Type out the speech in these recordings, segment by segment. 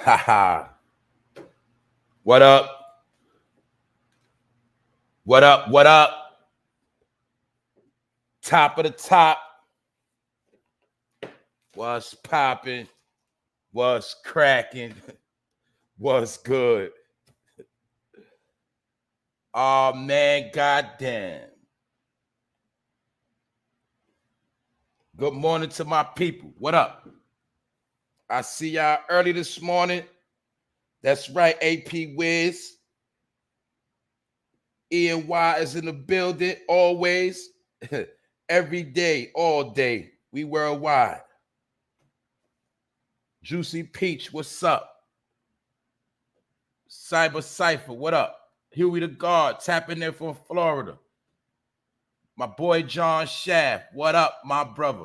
Ha. What up? What up? What up? Top of the top. What's popping? What's cracking? What's good? Oh man, goddamn. Good morning to my people. What up? I see y'all early this morning. That's right, AP Wiz. E&Y is in the building always. Every day, all day. We worldwide. Juicy Peach, what's up? Cyber Cypher, what up? Huey the Guard, tapping in from Florida. My boy John Shaft, what up, my brother?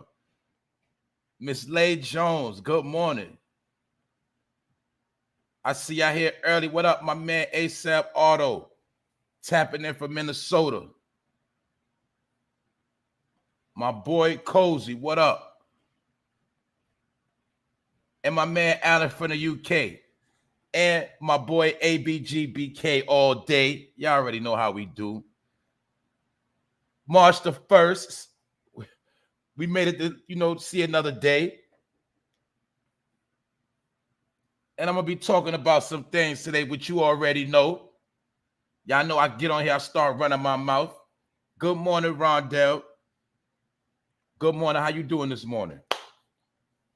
Miss Lay Jones, good morning. I see y'all here early. What up, my man ASAP Auto, tapping in from Minnesota. My boy Cozy, what up? And my man Alan from the UK. And my boy ABGBK all day. Y'all already know how we do. March the 1st. We made it to, see another day. And I'm going to be talking about some things today, which you already know. Y'all know I get on here, I start running my mouth. Good morning, Rondell. Good morning. How you doing this morning?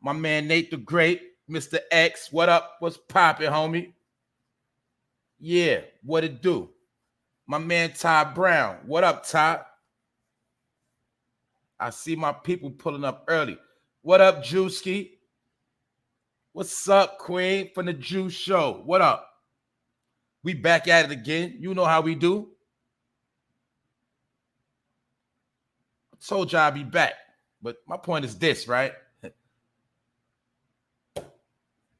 My man Nate the Great, Mr. X. What up? What's popping, homie? Yeah, what it do? My man Ty Brown. What up, Ty? I see my people pulling up early. What up, Juicy? What's up, Queen from the Juice Show? What up? We back at it again. You know how we do. I told you I'd be back. But my point is this, right?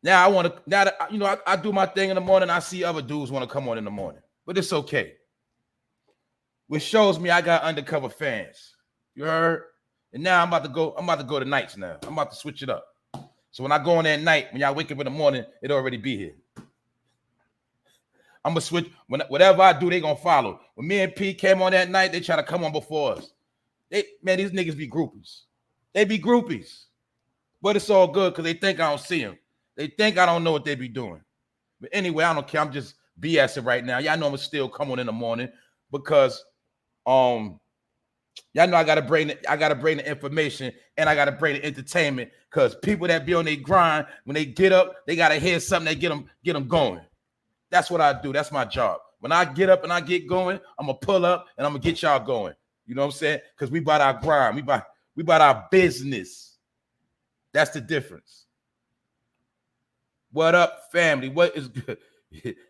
Now I do my thing in the morning. I see other dudes want to come on in the morning, but it's okay. Which shows me I got undercover fans. You heard? And now I'm about to go to nights now. I'm about to switch it up. So when I go on that night, when y'all wake up in the morning, it already be here. I'm gonna switch. Whatever I do, they gonna follow. When me and P came on that night, they try to come on before us. These niggas be groupies. They be groupies. But it's all good because they think I don't see them. They think I don't know what they be doing. But anyway, I don't care. I'm just BSing right now. Y'all know I'm still coming in the morning because y'all know I gotta bring the information and I gotta bring the entertainment because people that be on their grind, when they get up, they gotta hear something that get them going. That's what I do. That's my job. When I get up and I get going, I'm gonna pull up and I'm gonna get y'all going. You know what I'm saying? Because we about our grind. We about our business. That's the difference. What up, family? What is good?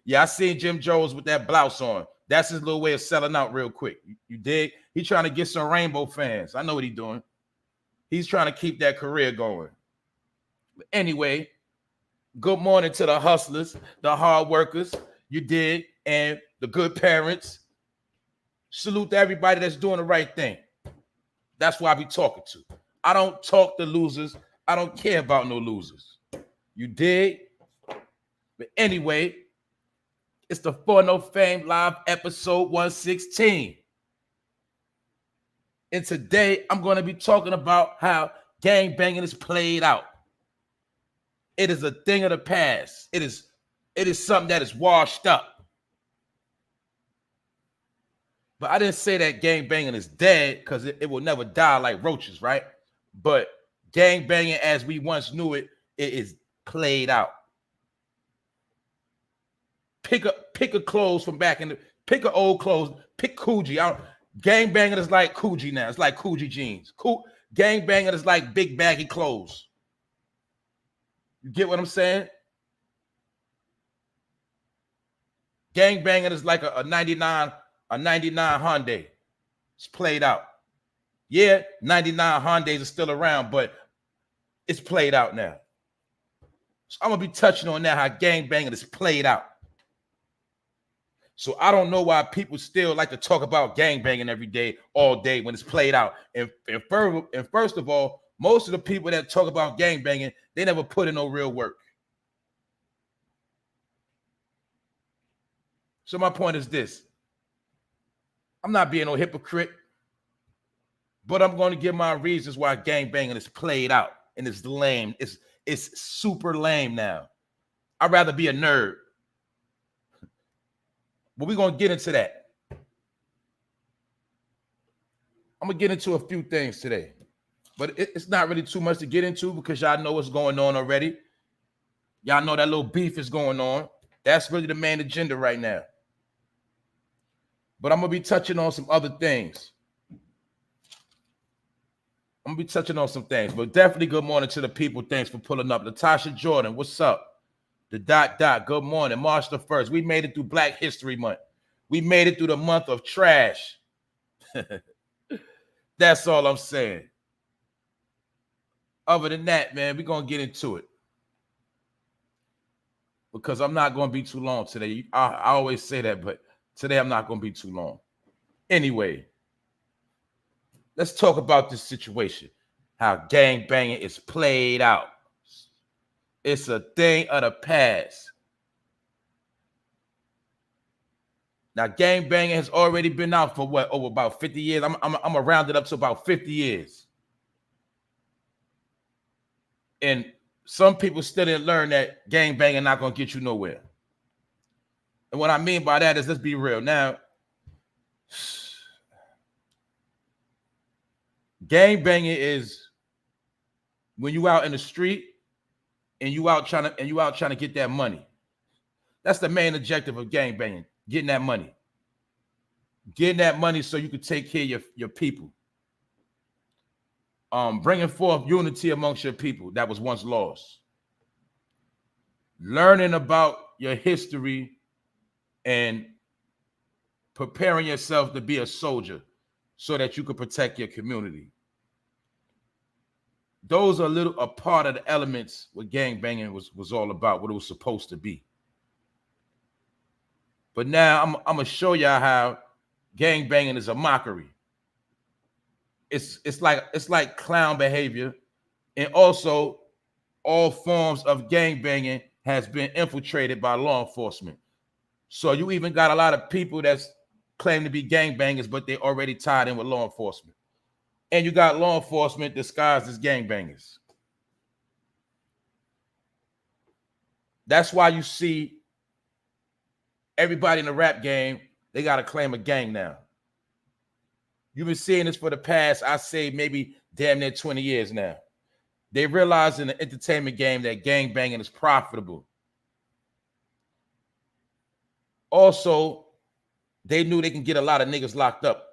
Yeah, I seen Jim Jones with that blouse on. That's his little way of selling out real quick. You dig? He's trying to get some Rainbow fans. I know what he's doing. He's trying to keep that career going. But anyway, good morning to the hustlers, the hard workers, you dig, and the good parents. Salute to everybody that's doing the right thing. That's why I be talking to. I don't talk to losers. I don't care about no losers. You dig? But anyway, it's the For No Fame Live episode 116. And today I'm going to be talking about how gangbanging is played out. It is a thing of the past. It is something that is washed up. But I didn't say that gangbanging is dead because it will never die like roaches, right? But gangbanging as we once knew it, it is played out. Pick a clothes from back in the, pick a old clothes, pick Coogee. Gangbanging is like Coogee now. It's like Coogee jeans. Gangbanging is like big baggy clothes. You get what I'm saying? Gangbanging is like a 99 Hyundai. It's played out. Yeah, 99 Hyundais are still around, but it's played out now. So I'm gonna be touching on that, how gangbanging is played out. So I don't know why people still like to talk about gangbanging every day, all day when it's played out. And first of all, most of the people that talk about gangbanging, they never put in no real work. So my point is this. I'm not being no hypocrite, but I'm going to give my reasons why gangbanging is played out and it's lame. It's super lame now. I'd rather be a nerd. But we're going to get into that. I'm going to get into a few things today. But it's not really too much to get into because y'all know what's going on already. Y'all know that little beef is going on. That's really the main agenda right now. But I'm going to be touching on some other things. But definitely good morning to the people. Thanks for pulling up. Latasha Jordan, what's up? The ... Good morning. March the 1st. We made it through Black History Month. We made it through the month of trash. That's all I'm saying. Other than that, man, we're going to get into it. Because I'm not going to be too long today. I always say that, but today I'm not going to be too long. Anyway, let's talk about this situation. How gangbanging is played out. It's a thing of the past. Now, gangbanging has already been out for what? Over about 50 years. I'm gonna round it up to about 50 years. And some people still didn't learn that gangbanging not gonna get you nowhere. And what I mean by that is, let's be real. Now, gangbanging is when you out in the street and you out trying to get that money. That's the main objective of gangbanging, getting that money. Getting that money so you can take care of your people. Bringing forth unity amongst your people that was once lost. Learning about your history and preparing yourself to be a soldier so that you can protect your community. Those are a part of the elements what gangbanging was all about, what it was supposed to be. But now I'm gonna show y'all how gangbanging is a mockery. It's like clown behavior, and also all forms of gangbanging has been infiltrated by law enforcement. So you even got a lot of people that's claim to be gangbangers, but they already tied in with law enforcement. And you got law enforcement disguised as gangbangers. That's why you see everybody in the rap game, they got to claim a gang now. You've been seeing this for the past, I say, maybe damn near 20 years now. They realize in the entertainment game that gangbanging is profitable. Also, they knew they can get a lot of niggas locked up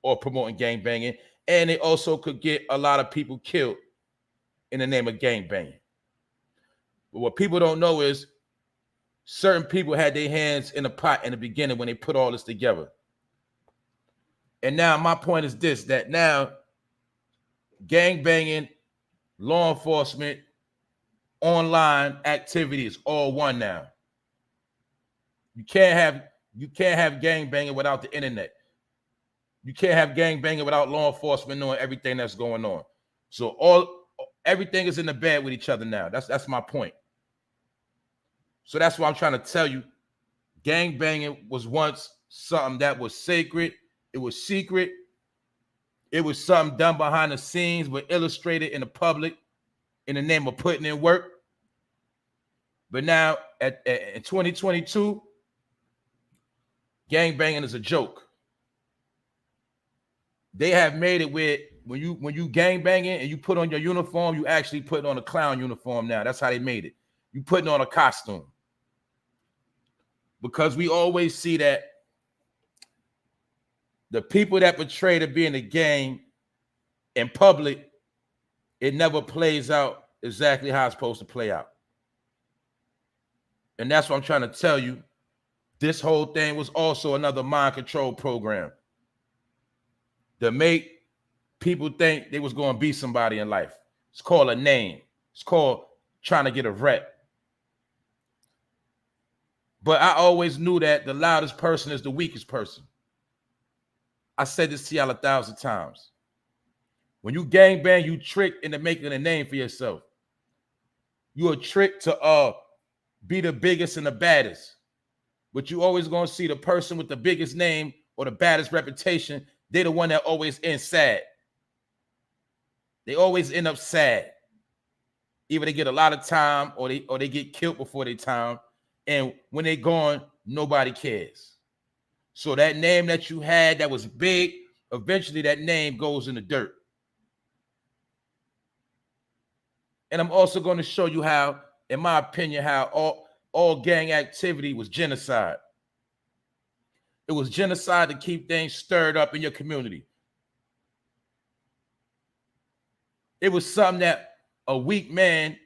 or promoting gangbanging, and they also could get a lot of people killed in the name of gangbanging. But what people don't know is certain people had their hands in the pot in the beginning when they put all this together. And now my point is this, that now gangbanging, law enforcement, online activity is all one now. You can't have gangbanging without the internet. You can't have gangbanging without law enforcement knowing everything that's going on. So everything is in the bed with each other now. That's my point. So that's why I'm trying to tell you, gangbanging was once something that was sacred. It was secret. It was something done behind the scenes, but illustrated in the public in the name of putting in work. But now, in 2022, gangbanging is a joke. They have made it where when you gangbanging and you put on your uniform, you actually put on a clown uniform now. That's how they made it. You putting on a costume. Because we always see that the people that portray to be in the gang in public, it never plays out exactly how it's supposed to play out. And that's what I'm trying to tell you. This whole thing was also another mind control program to make people think they was going to be somebody in life. It's called a name. It's called trying to get a rep. But I always knew that the loudest person is the weakest person. I said this to y'all 1,000 times. When you gangbang, you trick into making a name for yourself. You are tricked to be the biggest and the baddest. But you always gonna see the person with the biggest name or the baddest reputation. They're the one that always ends sad. They always end up sad. Either they get a lot of time or they get killed before their time. And when they're gone, nobody cares. So that name that you had that was big, eventually that name goes in the dirt. And I'm also going to show you how, in my opinion, how all gang activity was genocide. It was genocide to keep things stirred up in your community. It was something that a weak man,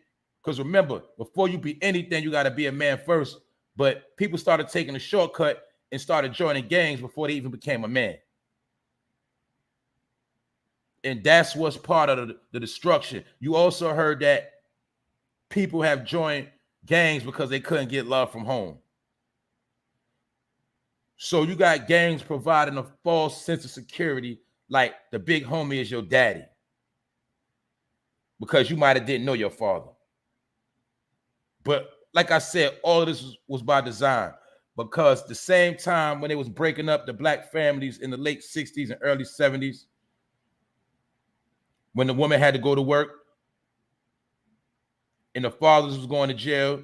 because remember, before you be anything, you got to be a man first. But people started taking a shortcut and started joining gangs before they even became a man. And that's what's part of the destruction. You also heard that people have joined gangs because they couldn't get love from home. So you got gangs providing a false sense of security, like the big homie is your daddy, because you might have didn't know your father. But like I said, all of this was by design, because the same time when they was breaking up the black families in the late 60s and early 70s, when the woman had to go to work and the fathers was going to jail,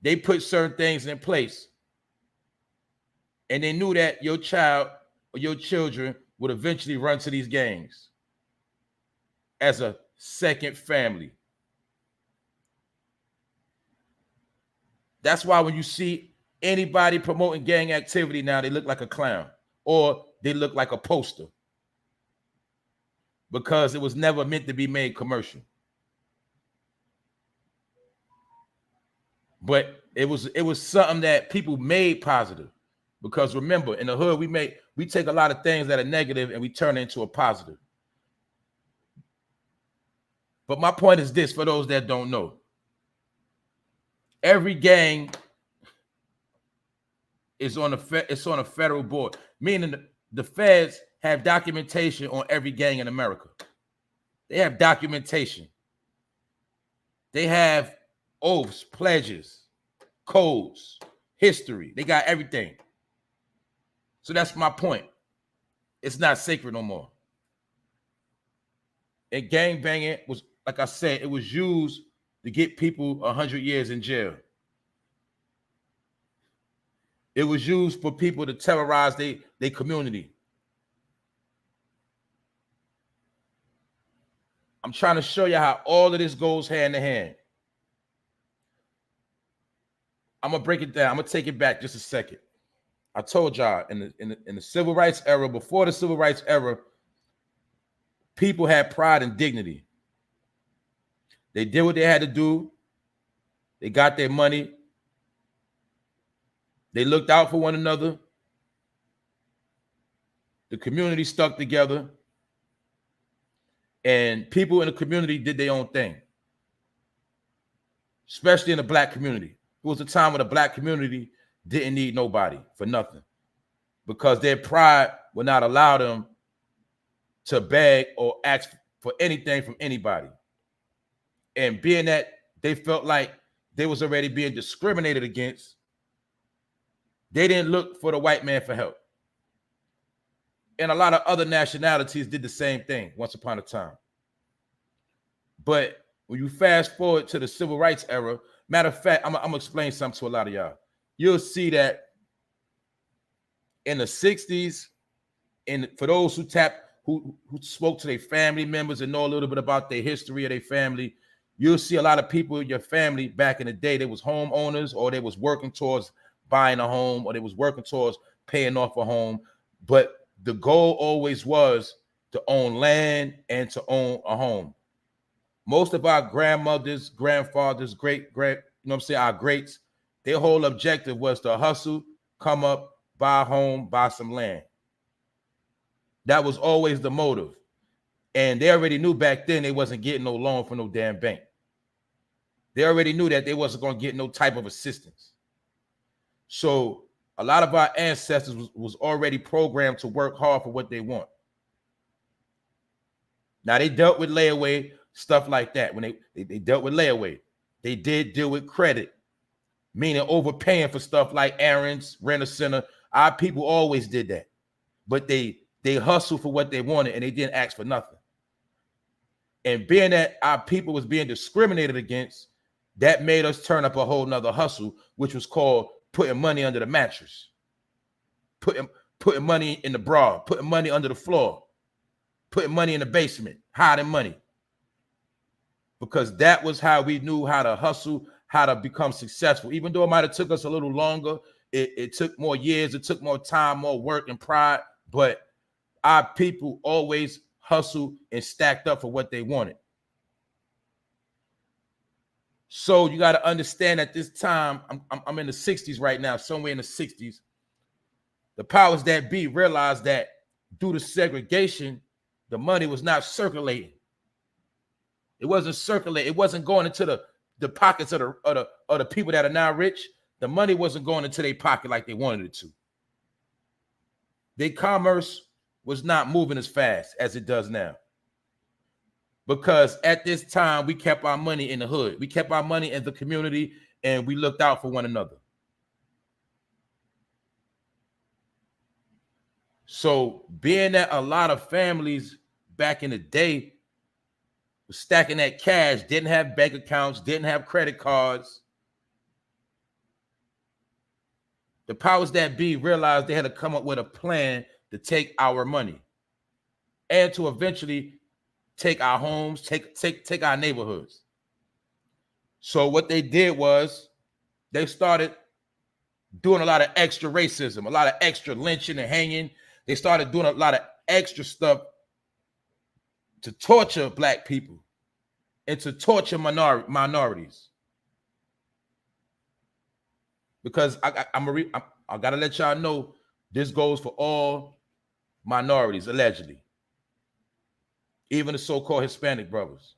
they put certain things in place. And they knew that your child or your children would eventually run to these gangs as a second family. That's why when you see anybody promoting gang activity now, they look like a clown or they look like a poster, because it was never meant to be made commercial. But it was something that people made positive, because remember, in the hood, we take a lot of things that are negative and we turn it into a positive. But my point is this, for those that don't know, every gang is on a federal board, meaning the feds have documentation on every gang in America. They have documentation. They have oaths, pledges, codes, history. They got everything. So that's my point. It's not sacred no more. And gangbanging was, like I said, it was used to get people 100 years in jail. It was used for people to terrorize their community. I'm trying to show you how all of this goes hand in hand. I'm gonna break it down. I'm gonna take it back just a second. I told y'all in the civil rights era, before the civil rights era, people had pride and dignity. They did what they had to do. They got their money. They looked out for one another. The community stuck together. And people in the community did their own thing, especially in the black community. It was a time when the black community didn't need nobody for nothing, because their pride would not allow them to beg or ask for anything from anybody. And being that they felt like they was already being discriminated against, they didn't look for the white man for help. And a lot of other nationalities did the same thing once upon a time. But when you fast forward to the civil rights era, matter of fact, I'm gonna explain something to a lot of y'all. You'll see that in the 60s, and for those who spoke to their family members and know a little bit about their history of their family, you'll see a lot of people in your family back in the day, they was homeowners, or they was working towards buying a home, or they was working towards paying off a home. But the goal always was to own land and to own a home. Most of our grandmothers, grandfathers, our greats, their whole objective was to hustle, come up, buy a home, buy some land. That was always the motive. And they already knew back then they wasn't getting no loan from no damn bank. They already knew that they wasn't going to get no type of assistance. So a lot of our ancestors was already programmed to work hard for what they want. Now, they dealt with layaway, stuff like that. When they dealt with layaway, they did deal with credit, meaning overpaying for stuff like errands, rent a center. Our people always did that, but they hustled for what they wanted and they didn't ask for nothing. And being that our people was being discriminated against, that made us turn up a whole nother hustle, which was called putting money under the mattress, putting money in the bra, putting money under the floor, putting money in the basement, hiding money. Because that was how we knew how to hustle, how to become successful. Even though it might have took us a little longer, it took more years, it took more time, more work and pride, but our people always hustled and stacked up for what they wanted. So you got to understand at this time, I'm in the 60s right now, somewhere in the 60s, the powers that be realized that due to segregation, the money was not circulating. It wasn't circulating. It wasn't going into the pockets of the people that are now rich. The money wasn't going into their pocket like they wanted it to. Their commerce was not moving as fast as it does now. Because at this time, we kept our money in the hood. We kept our money in the community, and we looked out for one another. So being that a lot of families back in the day was stacking that cash, didn't have bank accounts, didn't have credit cards, the powers that be realized they had to come up with a plan to take our money and to eventually take our homes, take our neighborhoods. So what they did was they started doing a lot of extra racism, a lot of extra lynching and hanging. They started doing a lot of extra stuff to torture black people and to torture minorities. Because I gotta let y'all know this goes for all minorities, allegedly. Even the so-called Hispanic brothers,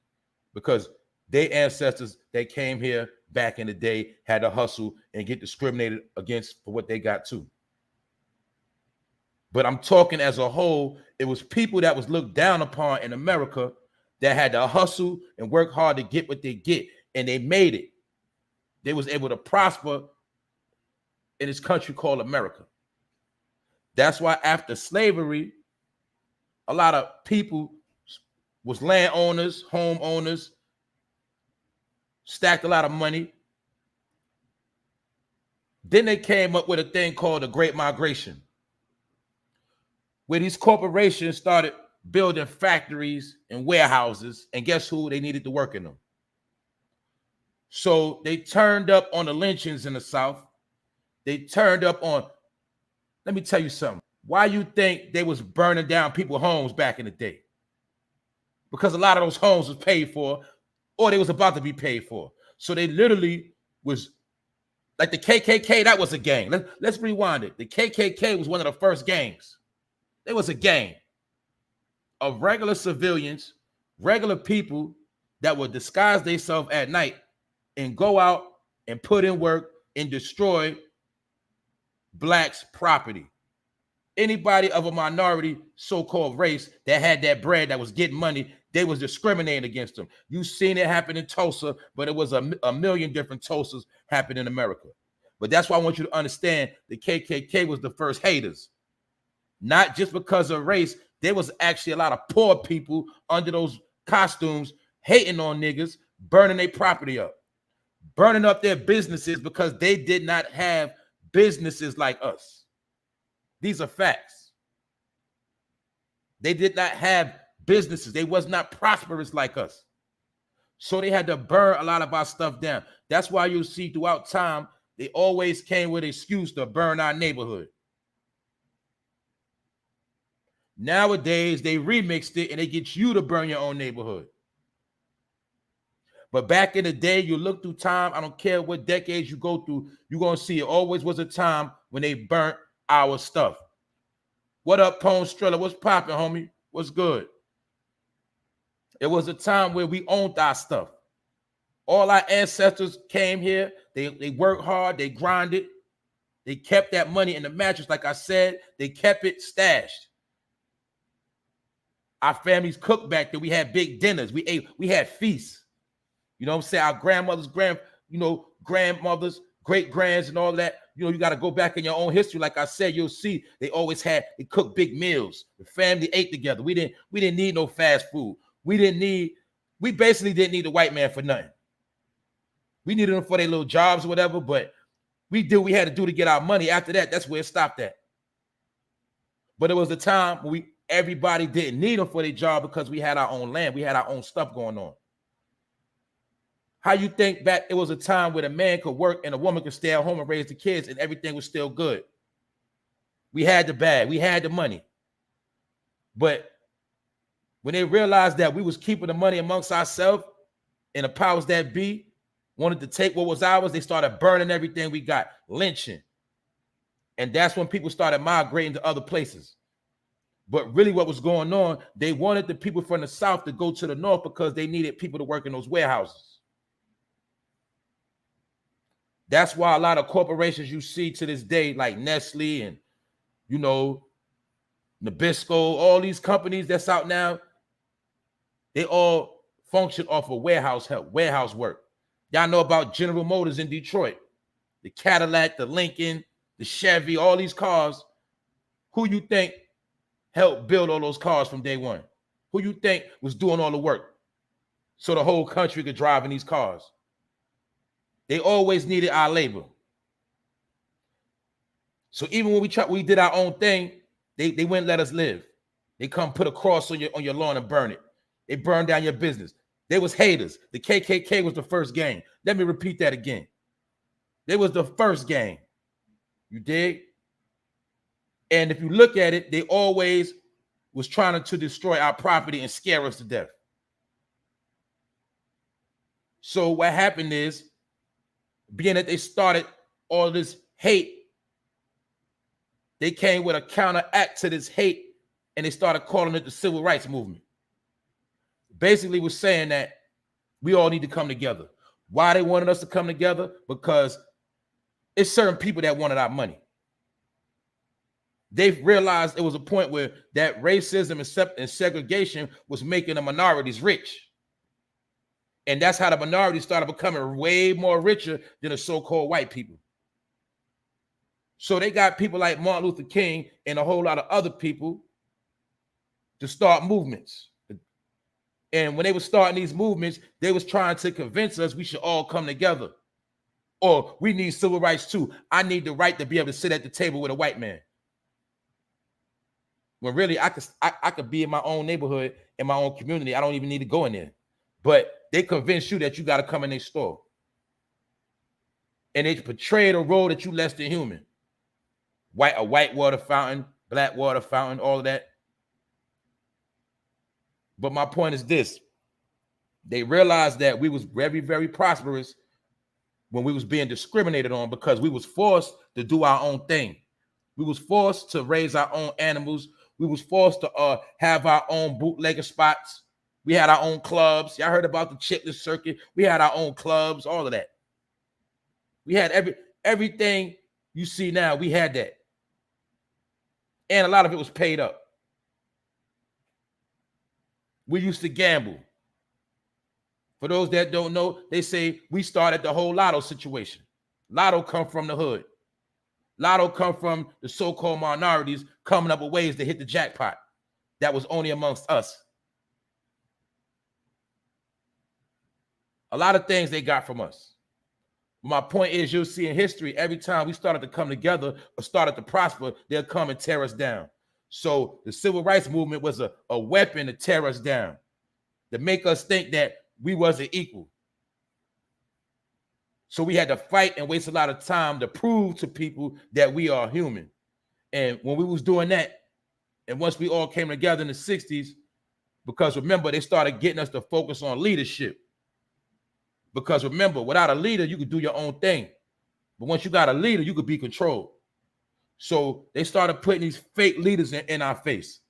because their ancestors that came here back in the day had to hustle and get discriminated against for what they got too. But I'm talking as a whole, it was people that was looked down upon in America that had to hustle and work hard to get what they get, and they made it. They was able to prosper in this country called America. That's why after slavery, a lot of people was landowners, homeowners, stacked a lot of money. Then they came up with a thing called the Great Migration, where these corporations started building factories and warehouses, and guess who? They needed to work in them. So they turned up on the lynchings in the South. They turned up on, let me tell you something. Why you think they was burning down people's homes back in the day? Because a lot of those homes was paid for, or they was about to be paid for. So they literally was, like the KKK, that was a gang. Let's rewind it. The KKK was one of the first gangs. It was a gang of regular civilians, regular people that would disguise themselves at night and go out and put in work and destroy blacks' property. Anybody of a minority so-called race that had that bread, that was getting money, they was discriminating against them. You seen it happen in Tulsa, but it was a million different Tulsas happen in America. But that's why I want you to understand the KKK was the first haters. Not just because of race. There was actually a lot of poor people under those costumes hating on niggas, burning their property up, burning up their businesses because they did not have businesses like us. These are facts. They did not have businesses. They was not prosperous like us. So they had to burn a lot of our stuff down. That's why you'll see throughout time, they always came with an excuse to burn our neighborhood. Nowadays, they remixed it and they get you to burn your own neighborhood. But back in the day, you look through time, I don't care what decades you go through, you're going to see it always was a time when they burnt our stuff. What up, Pone Strella? What's popping, homie? What's good? It was a time where we owned our stuff. All our ancestors came here. They worked hard. They grinded. They kept that money in the mattress. Like I said, they kept it stashed. Our families cooked back there. We had big dinners. We ate. We had feasts. You know what I'm saying? Our grandmothers, grandmothers great grands and all that. You know, you got to go back in your own history. Like I said, you'll see they cooked big meals. The family ate together. We didn't need no fast food. We basically didn't need the white man for nothing. We needed them for their little jobs or whatever, but we did what we had to do to get our money. After that, that's where it stopped at. But it was a time when everybody didn't need them for their job because we had our own land. We had our own stuff going on. How you think back, it was a time where a man could work and a woman could stay at home and raise the kids and everything was still good. We had the bag, we had the money. But when they realized that we was keeping the money amongst ourselves and the powers that be wanted to take what was ours, they started burning everything we got, lynching. And that's when people started migrating to other places. But really what was going on, they wanted the people from the South to go to the North because they needed people to work in those warehouses. That's why a lot of corporations you see to this day, like Nestle and, you know, Nabisco, all these companies that's out now, they all function off of warehouse help, warehouse work. Y'all know about General Motors in Detroit, the Cadillac, the Lincoln, the Chevy, all these cars. Who you think helped build all those cars from day one? Who you think was doing all the work so the whole country could drive in these cars? They always needed our labor. So even when we did our own thing, they wouldn't let us live. They come put a cross on your lawn and burn it. They burn down your business. They was haters. The KKK was the first gang. Let me repeat that again. They was the first gang. You dig? And if you look at it, they always was trying to destroy our property and scare us to death. So what happened is, being that they started all this hate, they came with a counteract to this hate and they started calling it the civil rights movement. Basically was saying that we all need to come together. Why they wanted us to come together? Because it's certain people that wanted our money. They've realized it was a point where that racism and segregation was making the minorities rich. And that's how the minorities started becoming way more richer than the so-called white people. So they got people like Martin Luther King and a whole lot of other people to start movements. And when they were starting these movements, they was trying to convince us we should all come together. Or we need civil rights too. I need the right to be able to sit at the table with a white man. When really I could be in my own neighborhood, in my own community. I don't even need to go in there. But they convince you that you got to come in their store. And they portray the role that you less than human. A white water fountain, black water fountain, all of that. But my point is this. They realized that we was very, very prosperous when we was being discriminated on because we was forced to do our own thing. We was forced to raise our own animals. We was forced to have our own bootlegger spots. We had our own clubs. Y'all heard about the chitless circuit. We had our own clubs, all of that. We had everything you see now, we had that. And a lot of it was paid up. We used to gamble. For those that don't know, they say we started the whole lotto situation. Lotto come from the hood. Lotto come from the so-called minorities coming up with ways to hit the jackpot. That was only amongst us. A lot of things they got from us. My point is, you'll see in history, every time we started to come together or started to prosper, they'll come and tear us down. So the civil rights movement was a weapon to tear us down, to make us think that we wasn't equal. So we had to fight and waste a lot of time to prove to people that we are human. And when we was doing that, and once we all came together in the 60s, because remember, they started getting us to focus on leadership. Because remember, without a leader, you could do your own thing. But once you got a leader, you could be controlled. So they started putting these fake leaders in our face.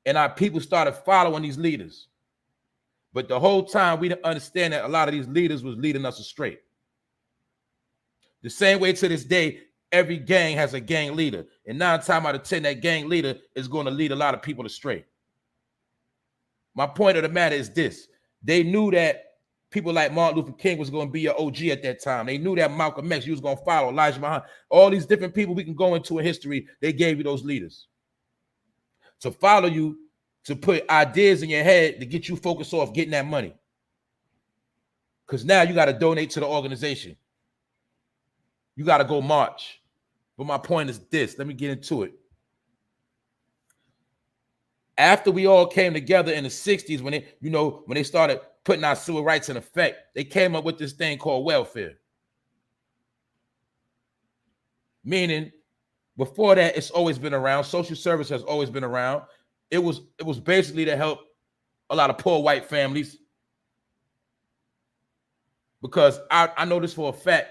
And our people started following these leaders. But the whole time, we didn't understand that a lot of these leaders was leading us astray. The same way to this day, every gang has a gang leader. And 9 times out of 10, that gang leader is going to lead a lot of people astray. My point of the matter is this. They knew that People like Martin Luther King was going to be your OG at that time. They knew that Malcolm X, you was going to follow Elijah Muhammad. All these different people we can go into in history, they gave you those leaders to follow you, to put ideas in your head to get you focused off getting that money. Because now you got to donate to the organization. You got to go march. But my point is this. Let me get into it. After we all came together in the 60s, when they started putting our civil rights in effect, they came up with this thing called welfare. Meaning, before that, it's always been around. Social service has always been around. It was basically to help a lot of poor white families. Because I know this for a fact,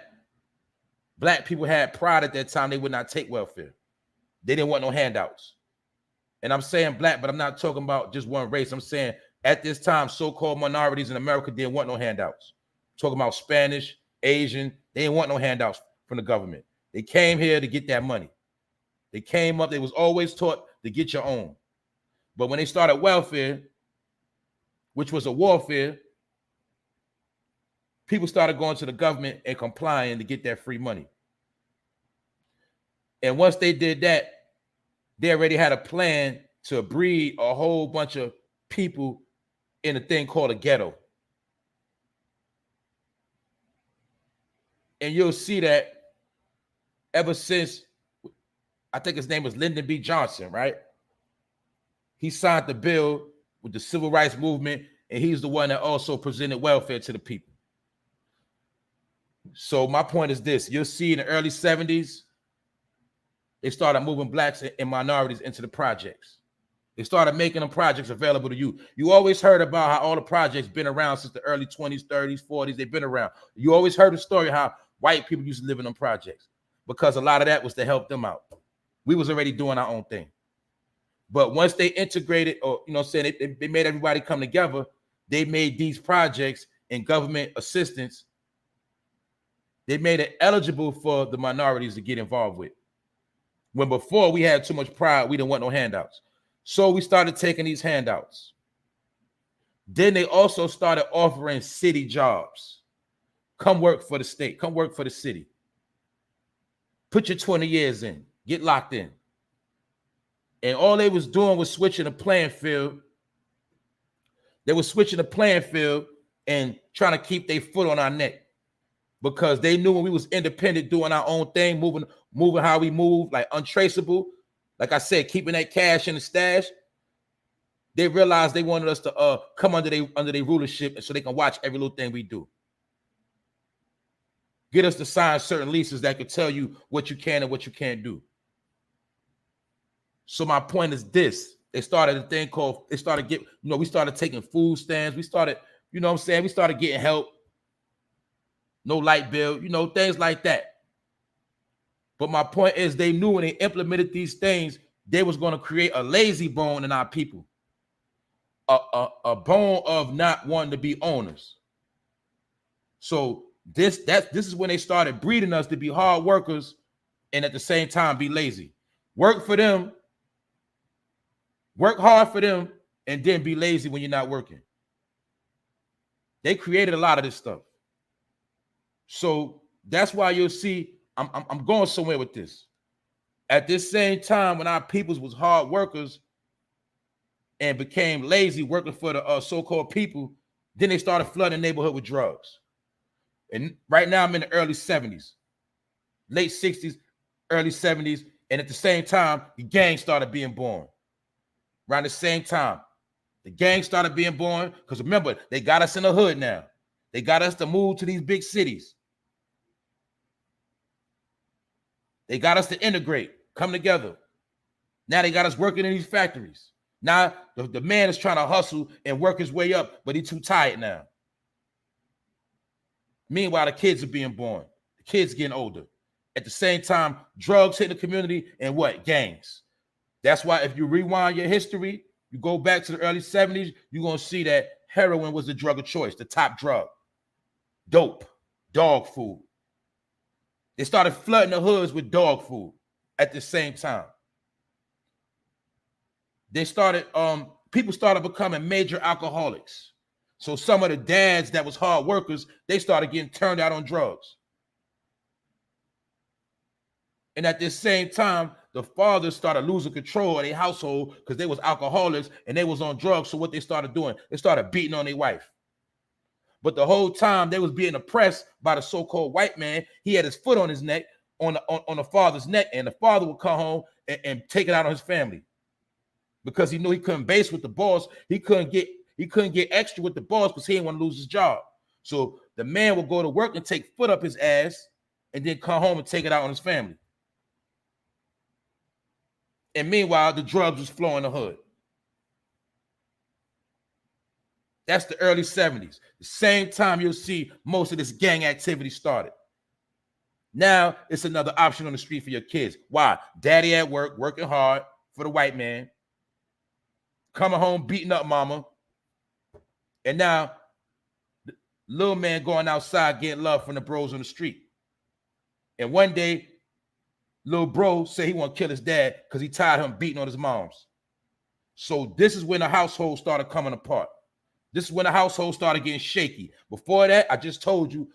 black people had pride at that time. They would not take welfare. They didn't want no handouts. And I'm saying black, but I'm not talking about just one race. I'm saying at this time, so-called minorities in America didn't want no handouts. I'm talking about Spanish, Asian, they didn't want no handouts from the government. They came here to get that money. They came up, they was always taught to get your own. But when they started welfare, which was a warfare, people started going to the government and complying to get that free money. And once they did that, they already had a plan to breed a whole bunch of people in a thing called a ghetto. And you'll see that ever since, I think his name was Lyndon B. Johnson, right? He signed the bill with the civil rights movement, and he's the one that also presented welfare to the people. So my point is this. You'll see in the early 70s, they started moving blacks and minorities into the projects. They started making them projects available to you. You always heard about how all the projects been around since the early 20s, 30s, 40s. They've been around. You always heard the story how white people used to live in them projects because a lot of that was to help them out. We was already doing our own thing. But once they integrated, or they made everybody come together, they made these projects and government assistance. They made it eligible for the minorities to get involved with. When before we had too much pride, we didn't want no handouts. So we started taking these handouts. Then they also started offering city jobs. Come work for the state. Come work for the city. Put your 20 years in. Get locked in. And all they was doing was switching the playing field. They were switching the playing field and trying to keep their foot on our neck. Because they knew when we was independent, doing our own thing, moving how we move, like untraceable. Like I said, keeping that cash in the stash. They realized they wanted us to come under their rulership, and so they can watch every little thing we do. Get us to sign certain leases that could tell you what you can and what you can't do. So my point is this. They started a thing called, we started taking food stands. We started, we started getting help. No light bill, things like that. But my point is they knew when they implemented these things, they was going to create a lazy bone in our people. A bone of not wanting to be owners. So this is when they started breeding us to be hard workers and at the same time be lazy. Work for them, work hard for them, and then be lazy when you're not working. They created a lot of this stuff. So that's why you'll see I'm going somewhere with this. At this same time, when our peoples was hard workers and became lazy working for the so-called people, then they started flooding the neighborhood with drugs. And right now I'm in the early 70s, late 60s, early 70s. And at the same time, the gang started being born. Around the same time, the gang started being born because remember, they got us in the hood now. They got us to move to these big cities. They got us to integrate, come together. Now they got us working in these factories. Now the man is trying to hustle and work his way up, but he's too tired now. Meanwhile, the kids are being born. The kids getting older. At the same time, drugs hit the community and what? Gangs. That's why if you rewind your history, you go back to the early 70s, you're going to see that heroin was the drug of choice, the top drug. Dope, dog food. They started flooding the hoods with dog food at the same time. They started, people started becoming major alcoholics. So some of the dads that was hard workers, they started getting turned out on drugs. And at this same time, the fathers started losing control of their household because they was alcoholics and they was on drugs. So what they started doing, they started beating on their wife. But the whole time they was being oppressed by the so-called white man. He had his foot on his neck, on the father's neck, and the father would come home and take it out on his family because he knew he couldn't base with the boss. He couldn't get extra with the boss because he didn't want to lose his job. So the man would go to work and take foot up his ass and then come home and take it out on his family. And meanwhile, the drugs was flowing in the hood. That's the early 70s. The same time you'll see most of this gang activity started. Now it's another option on the street for your kids. Why? Daddy at work, working hard for the white man, coming home beating up mama, and now the little man going outside getting love from the bros on the street. And one day, little bro said he want to kill his dad because he tired of him beating on his moms. So this is when the household started coming apart. This is when the household started getting shaky. Before that, I just told you,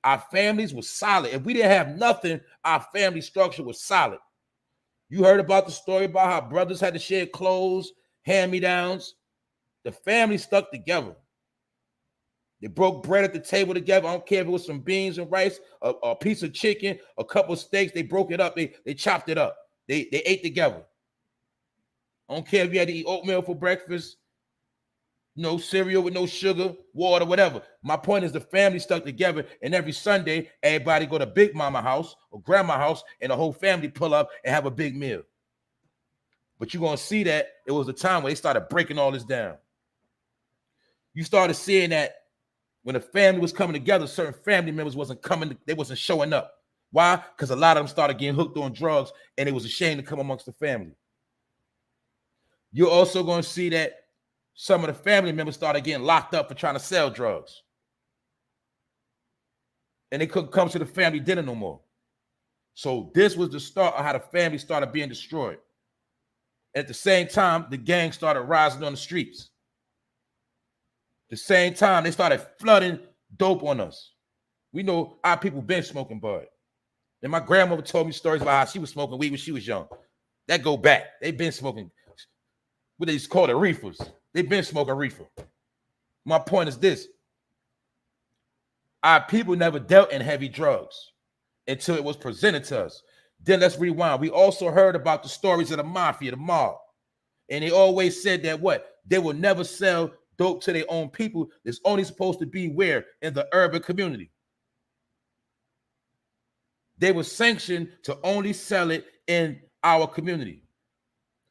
our families were solid. If we didn't have nothing, our family structure was solid. You heard about the story about how brothers had to share clothes, hand-me-downs. The family stuck together. They broke bread at the table together. I don't care if it was some beans and rice, a piece of chicken, a couple of steaks. They broke it up. They chopped it up. They ate together. I don't care if you had to eat oatmeal for breakfast, no cereal with no sugar, water, whatever. My point is the family stuck together, and every Sunday, everybody go to Big Mama house or Grandma house, and the whole family pull up and have a big meal. But you're going to see that it was a time where they started breaking all this down. You started seeing that when the family was coming together, certain family members wasn't coming, they wasn't showing up. Why? Because a lot of them started getting hooked on drugs, and it was ashamed to come amongst the family. You're also going to see that some of the family members started getting locked up for trying to sell drugs. And they couldn't come to the family dinner no more. So this was the start of how the family started being destroyed. At the same time, the gang started rising on the streets. At the same time, they started flooding dope on us. We know our people been smoking bud. And my grandmother told me stories about how she was smoking weed when she was young. That go back. They've been smoking what they call it, reefers. They've been smoking reefer. My point is this. Our people never dealt in heavy drugs until it was presented to us. Then let's rewind. We also heard about the stories of the mafia, the mob. And they always said that what? They will never sell dope to their own people. It's only supposed to be where? In the urban community. They were sanctioned to only sell it in our community.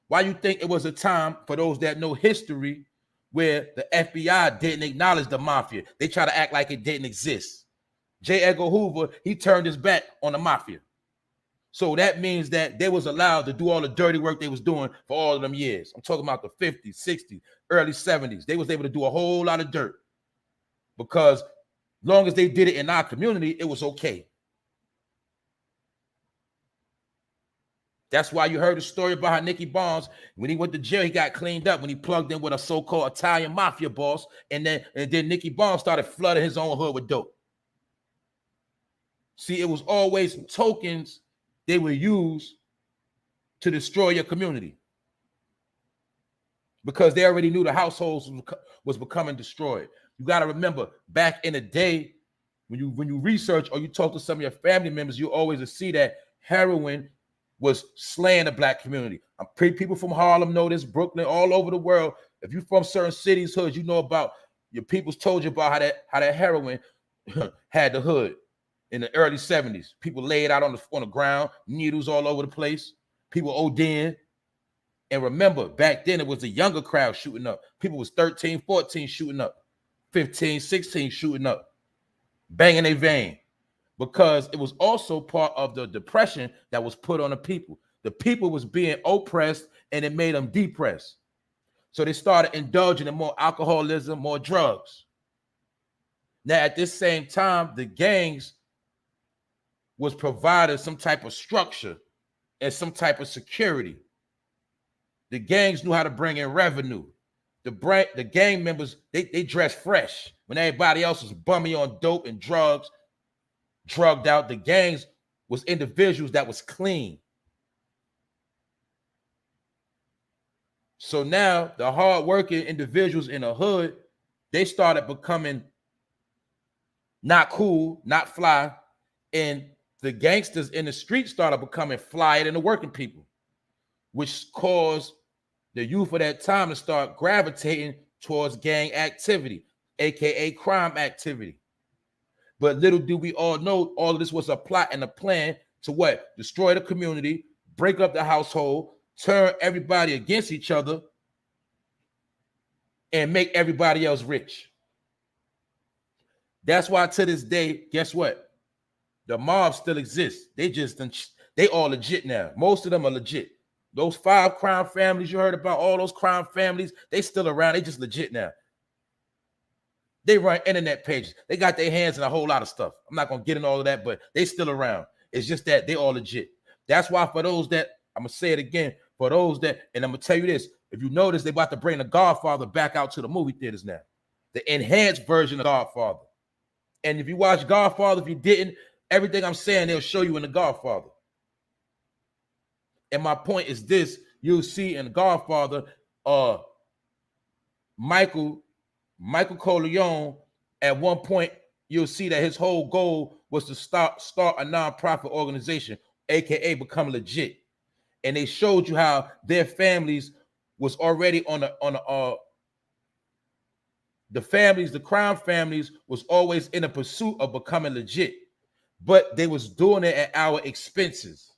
Why you think it was a time, for those that know history, where the FBI didn't acknowledge the mafia? They try to act like it didn't exist. J. Edgar Hoover, he turned his back on the mafia. So that means that they was allowed to do all the dirty work they was doing for all of them years. I'm talking about the 50s, 60s, early 70s. They was able to do a whole lot of dirt because long as they did it in our community, it was okay. That's why you heard the story about how Nicky Barnes, when he went to jail, he got cleaned up when he plugged in with a so-called Italian mafia boss, and then Nicky Barnes started flooding his own hood with dope. See, it was always tokens they would use to destroy your community because they already knew the households was becoming destroyed. You got to remember, back in the day, when you research or you talk to some of your family members, you always see that heroin was slaying the black community. People from Harlem know this, Brooklyn, all over the world. If you're from certain cities, hoods, you know about, your peoples told you about how that heroin had the hood in the early 70s. People laid out on the ground, needles all over the place, people ODing. And remember, back then it was the younger crowd shooting up. People was 13, 14 shooting up, 15, 16 shooting up, banging their vein. Because it was also part of the depression that was put on the people. The people was being oppressed and it made them depressed. So they started indulging in more alcoholism, more drugs. Now, at this same time, the gangs was providing some type of structure and some type of security. The gangs knew how to bring in revenue. the gang members, they dress fresh when everybody else was bummy on dope and drugs, drugged out. The gangs was individuals that was clean. So now the hardworking individuals in the hood, they started becoming not cool, not fly, and the gangsters in the street started becoming flyer than the working people, which caused the youth of that time to start gravitating towards gang activity, aka crime activity. But little do we all know, all of this was a plot and a plan to what? Destroy the community, break up the household, turn everybody against each other, and make everybody else rich. That's why to this day, guess what? The mob still exists. They all legit now. Most of them are legit. Those 5 crime families you heard about, all those crime families, they still around. They just legit now. They run internet pages. They got their hands in a whole lot of stuff. I'm not going to get into all of that, but they still around. It's just that they all legit. That's why for those that, I'm going to say it again, for those that, and I'm going to tell you this, if you notice, they about to bring The Godfather back out to the movie theaters now. The enhanced version of Godfather. And if you watch Godfather, if you didn't, everything I'm saying, they'll show you in The Godfather. And my point is this, you'll see in The Godfather, Michael Corleone, at one point, you'll see that his whole goal was to start a nonprofit organization, aka become legit. And they showed you how their families was already on the crime families was always in a pursuit of becoming legit, but they was doing it at our expenses.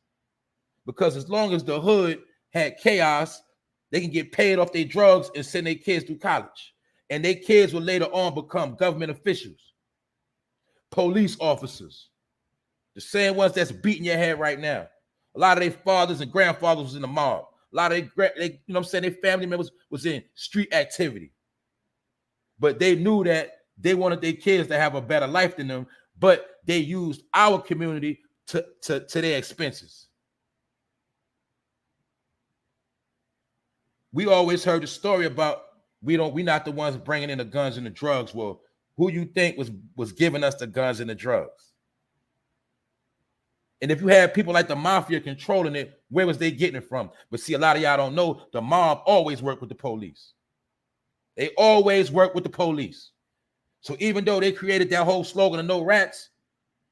Because as long as the hood had chaos, they can get paid off their drugs and send their kids through college. And their kids will later on become government officials, police officers, the same ones that's beating your head right now. A lot of their fathers and grandfathers was in the mob. A lot of their family members was in street activity. But they knew that they wanted their kids to have a better life than them, but they used our community to their expenses. We always heard the story about we're not the ones bringing in the guns and the drugs. Well, who you think was giving us the guns and the drugs? And if you had people like the mafia controlling it, where was they getting it from? But see, a lot of y'all don't know the mob always worked with the police. They always work with the police. So even though they created that whole slogan of no rats,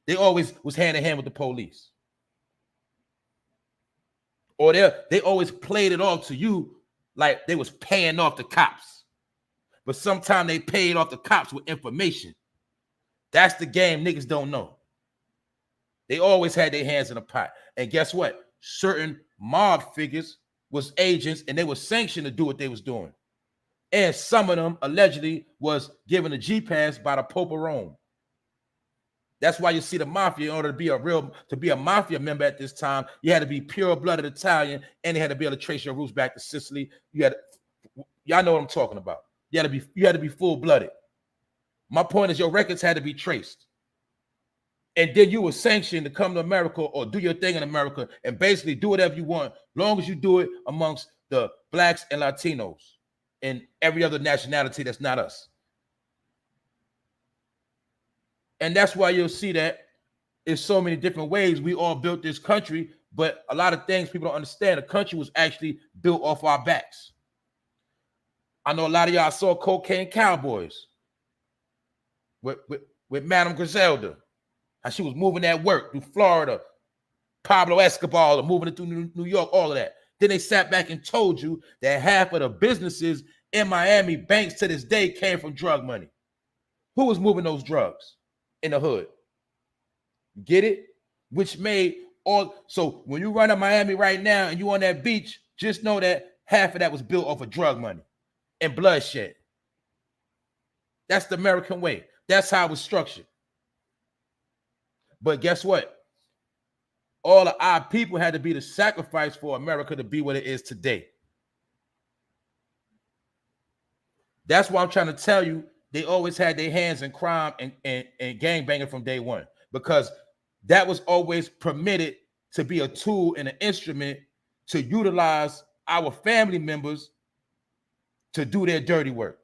they always was hand in hand with the police. Or they always played it off to you like they was paying off the cops. But sometimes they paid off the cops with information. That's the game niggas don't know. They always had their hands in the pot. And guess what? Certain mob figures was agents and they were sanctioned to do what they was doing. And some of them allegedly was given a G-pass by the Pope of Rome. That's why you see the mafia, in order to be a mafia member at this time, you had to be pure-blooded Italian, and they had to be able to trace your roots back to Sicily. Y'all know what I'm talking about. You had to be full-blooded. My point is your records had to be traced. And then you were sanctioned to come to America or do your thing in America and basically do whatever you want, long as you do it amongst the blacks and Latinos and every other nationality that's not us. And that's why you'll see that in so many different ways we all built this country, but a lot of things people don't understand. The country was actually built off our backs. I know a lot of y'all saw Cocaine Cowboys with Madame Griselda, how she was moving that work through Florida, Pablo Escobar, moving it through New York, all of that. Then they sat back and told you that half of the businesses in Miami, banks to this day, came from drug money. Who was moving those drugs in the hood? Get it? Which made all, so when you run to Miami right now and you on that beach, just know that half of that was built off of drug money and bloodshed. That's the American way. That's how it was structured. But guess what? All of our people had to be the sacrifice for America to be what it is today. That's why I'm trying to tell you, they always had their hands in crime and gangbanging from day one, because that was always permitted to be a tool and an instrument to utilize our family members to do their dirty work.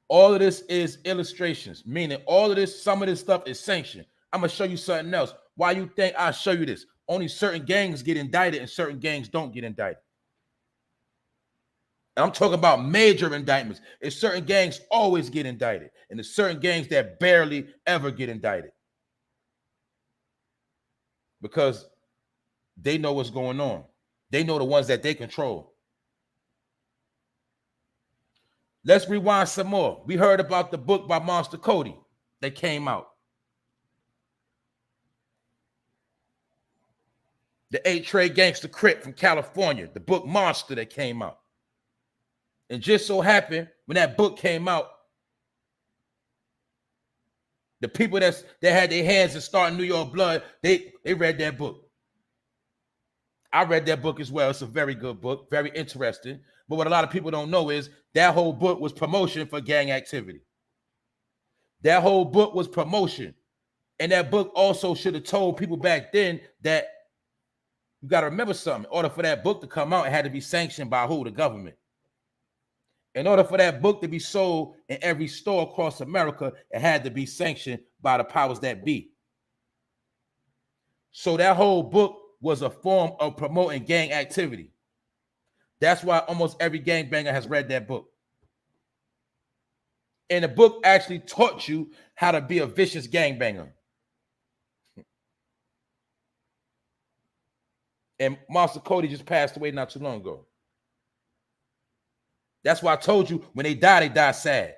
All of this is illustrations, meaning all of this, some of this stuff is sanctioned. I'm going to show you something else. Why you think I'll show you this? Only certain gangs get indicted and certain gangs don't get indicted. And I'm talking about major indictments. It's certain gangs always get indicted, and there's certain gangs that barely ever get indicted because they know what's going on. They know the ones that they control. Let's rewind some more. We heard about the book by Monster Cody that came out. The 8-Trade Gangster Crip from California, the book Monster that came out. And just so happened, when that book came out, the people that had their hands in starting New York Blood, they read that book. I read that book as well. It's a very good book, very interesting. But what a lot of people don't know is that whole book was promotion for gang activity. That whole book was promotion. And that book also should have told people back then that you got to remember something. In order for that book to come out, it had to be sanctioned by who? The government. In order for that book to be sold in every store across America, it had to be sanctioned by the powers that be. So that whole book was a form of promoting gang activity. That's why almost every gangbanger has read that book. And the book actually taught you how to be a vicious gangbanger. And Monster Cody just passed away not too long ago. That's why I told you when they die sad.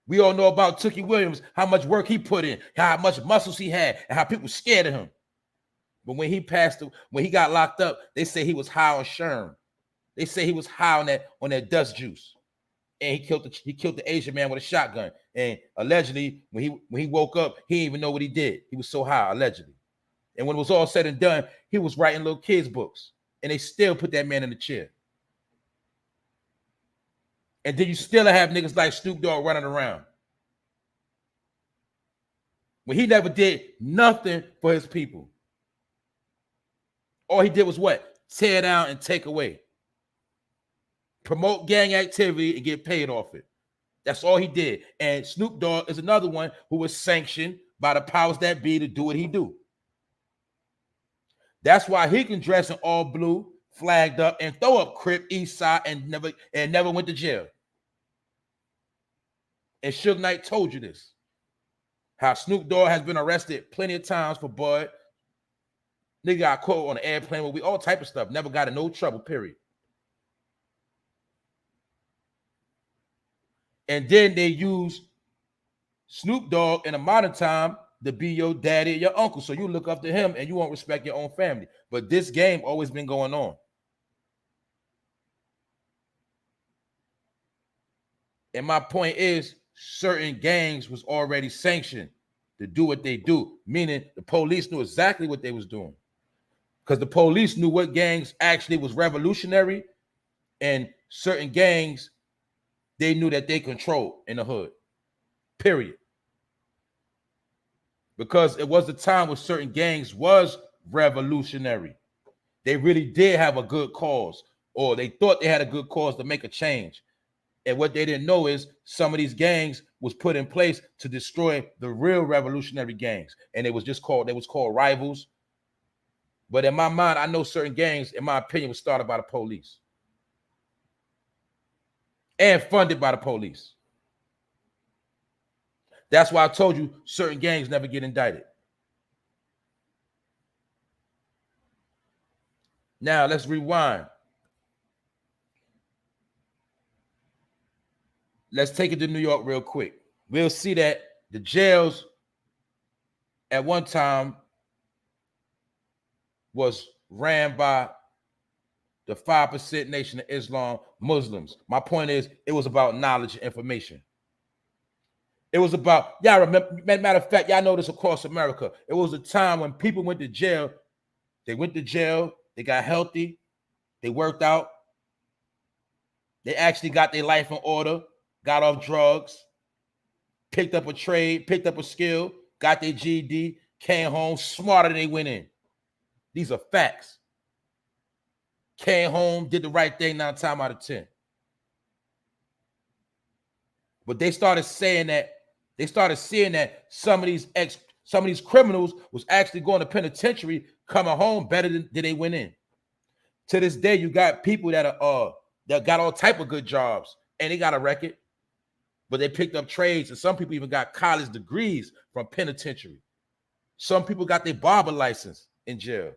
We all know about Tookie Williams, how much work he put in, how much muscles he had, and how people scared of him. But when he when he got locked up, they say he was high on Sherm. They say he was high on that dust juice. And he killed the Asian man with a shotgun. And allegedly, when he woke up, he didn't even know what he did. He was so high, allegedly. And when it was all said and done, he was writing little kids' books. And they still put that man in the chair. And then you still have niggas like Snoop Dogg running around. When he never did nothing for his people. All he did was what? Tear down and take away. Promote gang activity and get paid off it. That's all he did. And Snoop Dogg is another one who was sanctioned by the powers that be to do what he do. That's why he can dress in all blue, flagged up, and throw up Crip, East Side, and never went to jail. And Suge Knight told you this. How Snoop Dogg has been arrested plenty of times for Bud. Nigga got caught on an airplane with all type of stuff. Never got in no trouble, period. And then they use Snoop Dogg in a modern time to be your daddy or your uncle. So you look up to him and you won't respect your own family. But this game always been going on. And my point is, certain gangs was already sanctioned to do what they do. Meaning the police knew exactly what they was doing. Because the police knew what gangs actually was revolutionary. And certain gangs, they knew that they controlled in the hood. Period. Because it was the time when certain gangs was revolutionary. They really did have a good cause, or they thought they had a good cause to make a change. And what they didn't know is some of these gangs was put in place to destroy the real revolutionary gangs. And it was called rivals. But in my mind, I know certain gangs, in my opinion, was started by the police. And funded by the police. That's why I told you certain gangs never get indicted. Now, let's rewind. Let's take it to New York real quick. We'll see that the jails at one time was ran by the 5% Nation of Islam Muslims. My point is, it was about knowledge and information. It was about, y'all remember, matter of fact, y'all know this across America. It was a time when people went to jail. They went to jail. They got healthy. They worked out. They actually got their life in order, got off drugs, picked up a trade, picked up a skill, got their GED, came home smarter than they went in. These are facts. Came home, did the right thing 9 times out of 10. But they started saying that, seeing that some of these criminals was actually going to penitentiary, coming home better than they went in. To this day, you got people that got all type of good jobs and they got a record, but they picked up trades, and some people even got college degrees from penitentiary. Some people got their barber license in jail.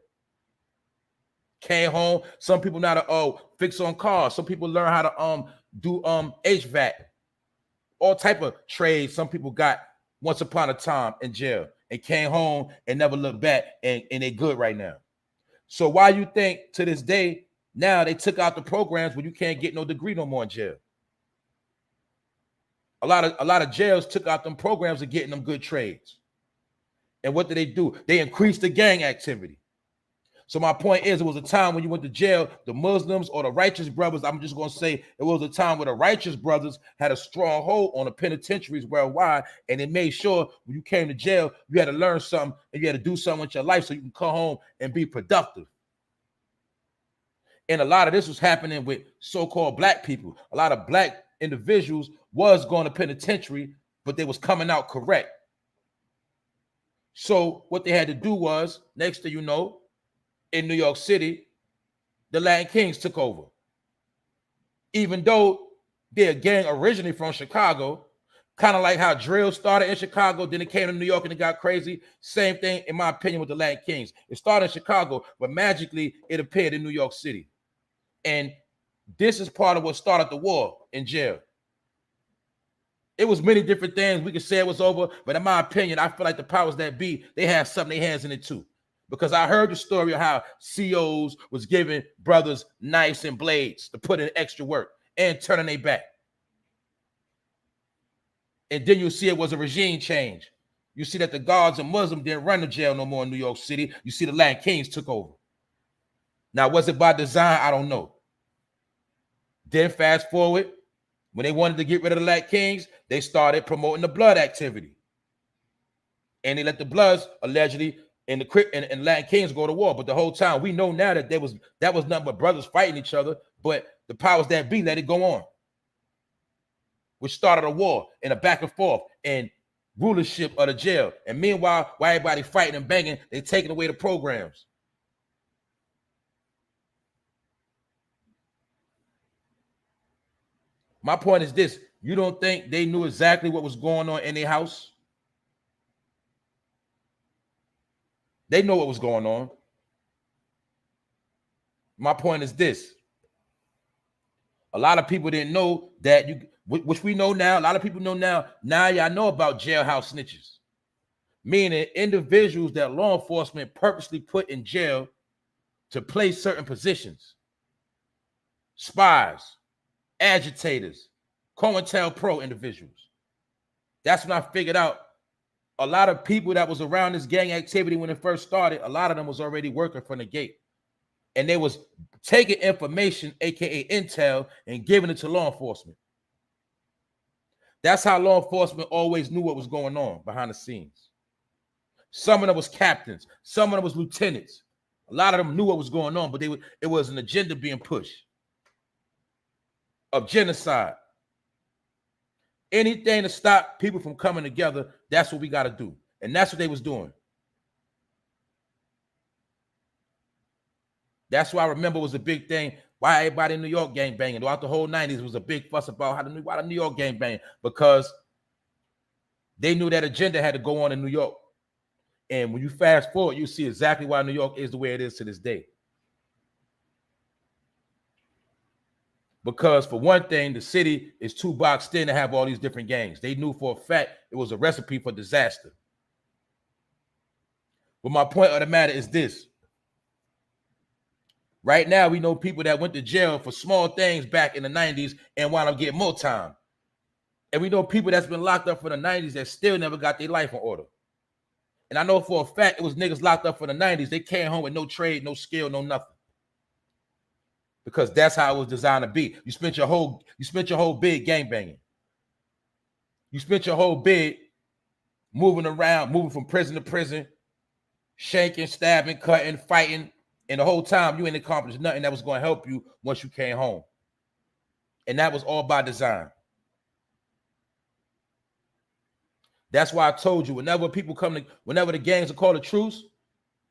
Came home. Some people know how to fix on cars. Some people learn how to do HVAC. All type of trades some people got once upon a time in jail and came home and never looked back, and they good right now. So why you think to this day now they took out the programs where you can't get no degree no more in jail? A lot of jails took out them programs of getting them good trades. And what did they do? They increased the gang activity. So my point is, it was a time when you went to jail, the Muslims or the righteous brothers, I'm just going to say it was a time where the righteous brothers had a strong hold on the penitentiaries worldwide, and it made sure when you came to jail, you had to learn something and you had to do something with your life so you can come home and be productive. And a lot of this was happening with so-called black people. A lot of black individuals was going to penitentiary, but they was coming out correct. So what they had to do was, next thing you know, in New York City, the Latin Kings took over. Even though they're a gang originally from Chicago, kind of like how drill started in Chicago, then it came to New York and it got crazy. Same thing, in my opinion, with the Latin Kings. It started in Chicago, but magically it appeared in New York City. And this is part of what started the war in jail. It was many different things. We could say it was over, but in my opinion, I feel like the powers that be, they had something in their hands in it too. Because I heard the story of how COs was giving brothers knives and blades to put in extra work and turning their back. And then you see it was a regime change. You see that the guards and Muslims didn't run the jail no more in New York City. You see the Latin Kings took over. Now, was it by design? I don't know. Then fast forward, when they wanted to get rid of the Latin Kings, they started promoting the blood activity. And they let the Bloods allegedly and Latin Kings go to war. But the whole time we know now that that was nothing but brothers fighting each other, but the powers that be let it go on, which started a war and a back and forth and rulership of the jail. And meanwhile, while everybody fighting and banging, they taking away the programs. My point is this: you don't think they knew exactly what was going on in their house? They know what was going on. My point is this: a lot of people didn't know that, which we know now. A lot of people know now. Now y'all know about jailhouse snitches, meaning individuals that law enforcement purposely put in jail to play certain positions. Spies, agitators, COINTELPRO individuals. That's when I figured out a lot of people that was around this gang activity when it first started, a lot of them was already working from the gate. And they was taking information, aka intel, and giving it to law enforcement. That's how law enforcement always knew what was going on behind the scenes. Some of them was captains, some of them was lieutenants. A lot of them knew what was going on, but it was an agenda being pushed of genocide. Anything to stop people from coming together, that's what we got to do. And that's what they was doing. That's why I remember it was a big thing. Why everybody in New York gang banging. Throughout the whole 90s, was a big fuss about why the New York gang banging. Because they knew that agenda had to go on in New York. And when you fast forward, you see exactly why New York is the way it is to this day. Because for one thing, the city is too boxed in to have all these different gangs. They knew for a fact it was a recipe for disaster. But my point of the matter is this. Right now, we know people that went to jail for small things back in the 90s and wound up getting more time. And we know people that's been locked up for the 90s that still never got their life in order. And I know for a fact it was niggas locked up for the 90s. They came home with no trade, no skill, no nothing. Because that's how it was designed to be. You spent your whole bid gangbanging. You spent your whole bid moving around, moving from prison to prison, shanking, stabbing, cutting, fighting, and the whole time you ain't accomplished nothing that was going to help you once you came home. And that was all by design. That's why I told you, whenever people come to, whenever the gangs are called a truce,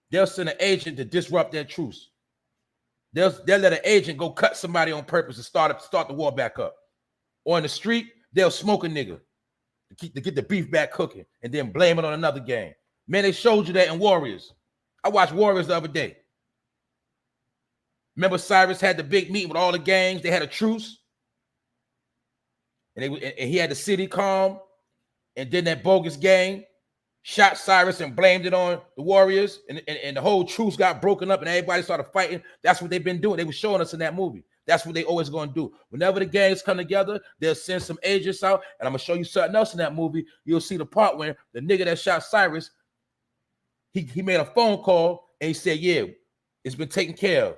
they'll send an agent to disrupt that truce. They'll let an agent go cut somebody on purpose and start the war back up. Or in the street, they'll smoke a nigga to get the beef back cooking and then blame it on another gang. Man, they showed you that in Warriors. I watched Warriors the other day. Remember Cyrus had the big meeting with all the gangs. They had a truce. And he had the city calm. And then that bogus gang shot Cyrus and blamed it on the Warriors. And the whole truce got broken up and everybody started fighting. That's what they've been doing. They were showing us in that movie. That's what they always going to do. Whenever the gangs come together, they'll send some agents out. And I'm going to show you something else in that movie. You'll see the part where the nigga that shot Cyrus, he made a phone call and he said, yeah, it's been taken care of.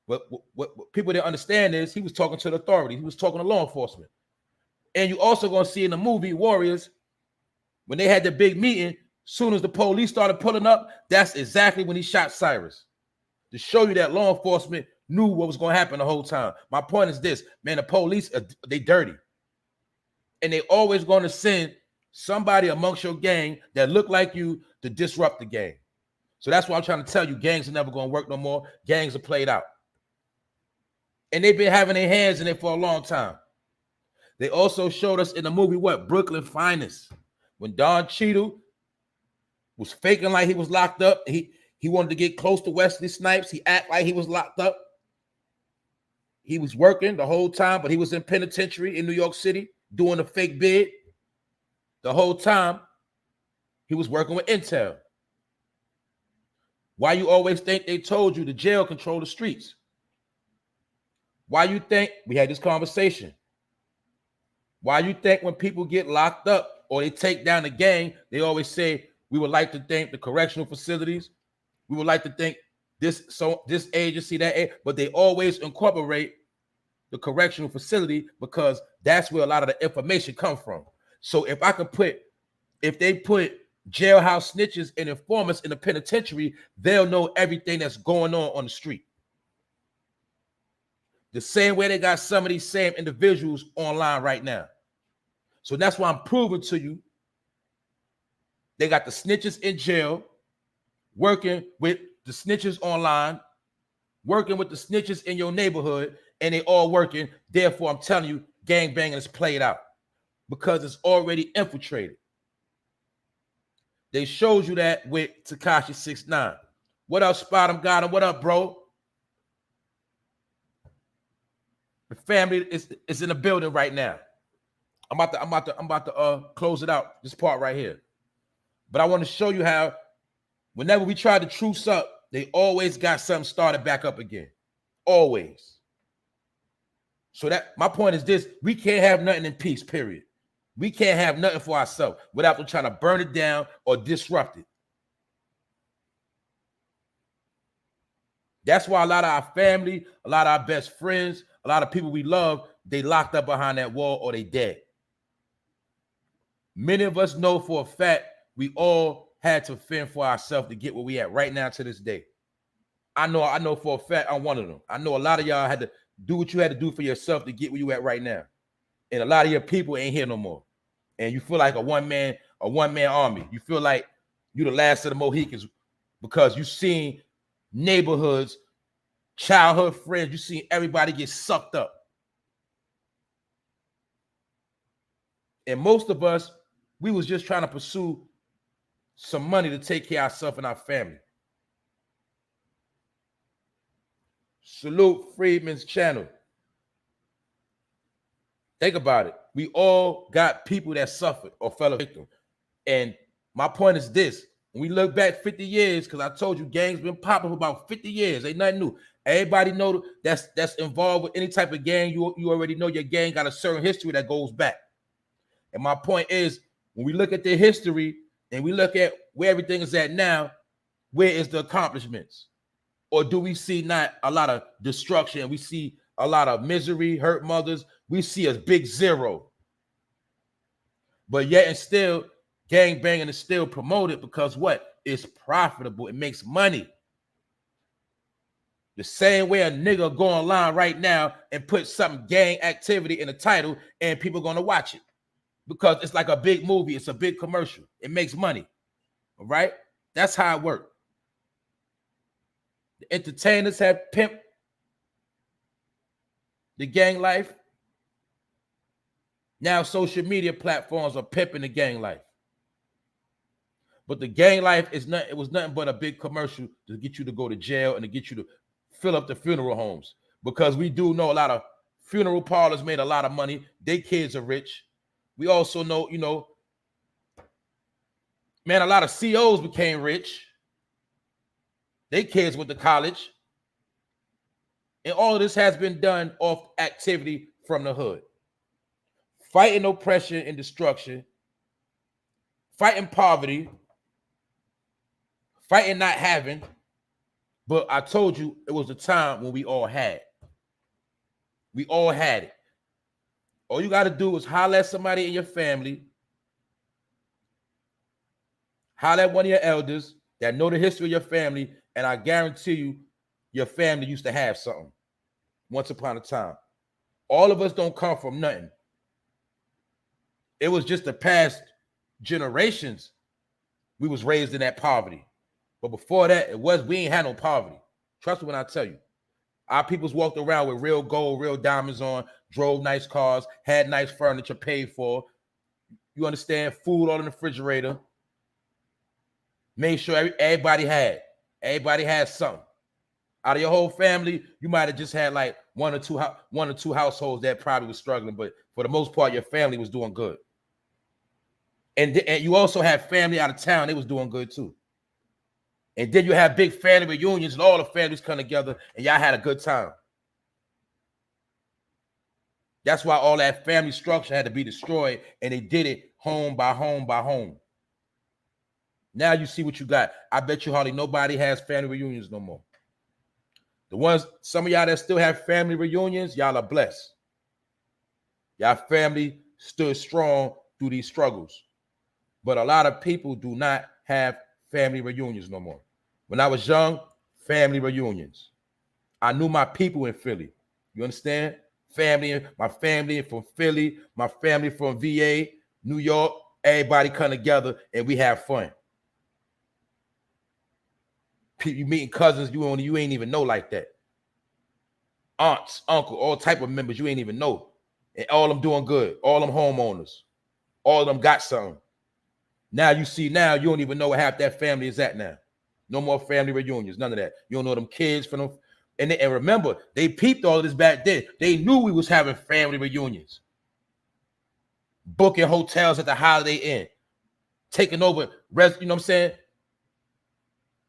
But what people didn't understand is he was talking to the authorities. He was talking to law enforcement. And you also going to see in the movie Warriors, when they had the big meeting, soon as the police started pulling up, that's exactly when he shot Cyrus. To show you that law enforcement knew what was going to happen the whole time. My point is this, man, the police, they dirty. And they always going to send somebody amongst your gang that look like you to disrupt the gang. So that's why I'm trying to tell you, gangs are never going to work no more. Gangs are played out. And they've been having their hands in it for a long time. They also showed us in the movie, what? Brooklyn Finest. When Don Cheadle was faking like he was locked up, he wanted to get close to Wesley Snipes. He acted like he was locked up. He was working the whole time, but he was in penitentiary in New York City doing a fake bid. The whole time, he was working with Intel. Why you always think they told you the jail control the streets? Why you think, we had this conversation, why you think when people get locked up or they take down the gang, they always say, we would like to thank the correctional facilities. We would like to thank this agency, that, but they always incorporate the correctional facility because that's where a lot of the information comes from. So if they put jailhouse snitches and informants in the penitentiary, they'll know everything that's going on the street. The same way they got some of these same individuals online right now. So that's why I'm proving to you they got the snitches in jail, working with the snitches online, working with the snitches in your neighborhood, and they all working. Therefore, I'm telling you, gangbanging is played out because it's already infiltrated. They showed you that with Tekashi 6ix9ine. What up, Spot 'em, got him? What up, bro? The family is in the building right now. I'm about to close it out, this part right here. But I want to show you how whenever we try to truce up, they always got something started back up again. Always. So that my point is this: we can't have nothing in peace, period. We can't have nothing for ourselves without them trying to burn it down or disrupt it. That's why a lot of our family, a lot of our best friends, a lot of people we love, they locked up behind that wall or they dead. Many of us know for a fact we all had to fend for ourselves to get where we at right now to this day. I know for a fact I'm one of them. I know a lot of y'all had to do what you had to do for yourself to get where you at right now. And a lot of your people ain't here no more. And you feel like a one-man army. You feel like you the last of the Mohicans because you seen neighborhoods, childhood friends, you seen everybody get sucked up. And most of us, we was just trying to pursue some money to take care of ourselves and our family. Salute Freedman's channel. Think about it. We all got people that suffered or fell a victim. And my point is this. When we look back 50 years, because I told you gangs been popping for about 50 years. Ain't nothing new. Everybody know that's involved with any type of gang. You already know your gang got a certain history that goes back. And my point is, when we look at the history and we look at where everything is at now, where is the accomplishments? Or do we see not a lot of destruction? We see a lot of misery, hurt mothers. We see a big zero. But yet and still, gangbanging is still promoted because what? it's profitable. It makes money. The same way a nigga go online right now and put some gang activity in the title and people are going to watch it because it's like a big movie. It's a big commercial. It makes money. All right? That's how it works. The entertainers have pimped the gang life. Now social media platforms are pimping the gang life. But the gang life is not, it was nothing but a big commercial to get you to go to jail and to get you to fill up the funeral homes. Because we do know a lot of funeral parlors made a lot of money. Their kids are rich. We also know, you know, man, a lot of COs became rich. Their kids went to college. And all of this has been done off activity from the hood. Fighting oppression and destruction. Fighting poverty. Fighting not having. But I told you it was a time when we all had. We all had it. All you got to do is holler at somebody in your family. Holler at one of your elders that know the history of your family, and I guarantee you, your family used to have something once upon a time. All of us don't come from nothing. It was just the past generations we was raised in that poverty. But before that, we ain't had no poverty. Trust me when I tell you. Our peoples walked around with real gold, real diamonds on, drove nice cars, had nice furniture paid for. You understand? Food on the refrigerator. Made sure everybody had something. Out of your whole family, you might have just had like one or two households that probably was struggling, but for the most part, your family was doing good. And you also had family out of town; they was doing good too. And then you have big family reunions, and all the families come together, and y'all had a good time. That's why all that family structure had to be destroyed, and they did it home by home by home. Now you see what you got. I bet you hardly nobody has family reunions no more. The ones, some of y'all that still have family reunions, y'all are blessed. Y'all family stood strong through these struggles. But a lot of people do not have family reunions no more. When I was young, family reunions. I knew my people in Philly. You understand? My family from Philly, my family from VA, New York, everybody come together and we have fun. You meeting cousins you ain't even know like that. Aunts, uncle, all type of members you ain't even know. And all of them doing good. All them homeowners. All of them got something. Now you don't even know what half that family is at now. No more family reunions, none of that. You don't know them kids from them. And remember, they peeped all of this back then. They knew we was having family reunions. Booking hotels at the Holiday Inn. Taking over, you know what I'm saying?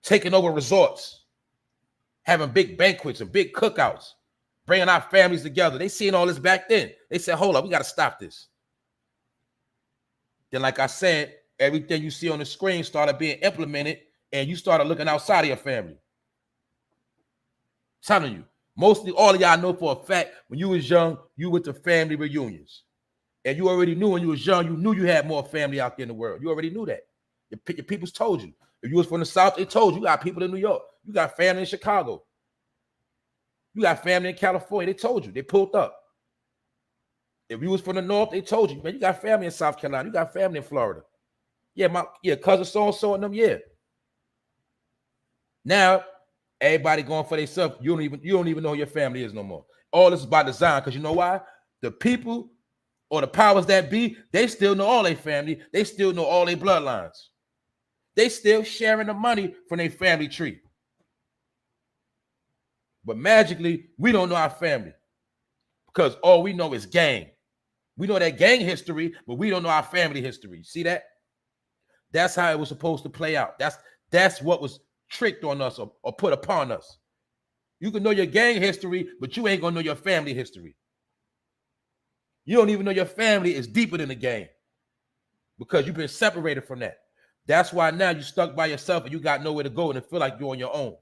Taking over resorts. Having big banquets and big cookouts. Bringing our families together. They seen all this back then. They said, hold up, we got to stop this. Then like I said, everything you see on the screen started being implemented and you started looking outside of your family. I'm telling you, mostly all of y'all know for a fact, when you was young, you went to family reunions. And you already knew when you was young, you knew you had more family out there in the world. You already knew that. Your peoples told you. If you was from the South, they told you. You got people in New York. You got family in Chicago. You got family in California. They told you. They pulled up. If you was from the North, they told you, man, you got family in South Carolina. You got family in Florida. Yeah, cousin so-and-so and them, yeah. Now, everybody going for themselves. You don't even know who your family is no more. All this is by design, because you know why? The people or the powers that be, they still know all their family. They still know all their bloodlines. They still sharing the money from their family tree. But magically, we don't know our family because all we know is gang. We know that gang history, but we don't know our family history. See that? That's how it was supposed to play out. That's what was tricked on us or put upon us. You can know your gang history, but you ain't gonna know your family history. You don't even know your family is deeper than the gang because you've been separated from that. That's why now you're stuck by yourself and you got nowhere to go and it feel like you're on your own.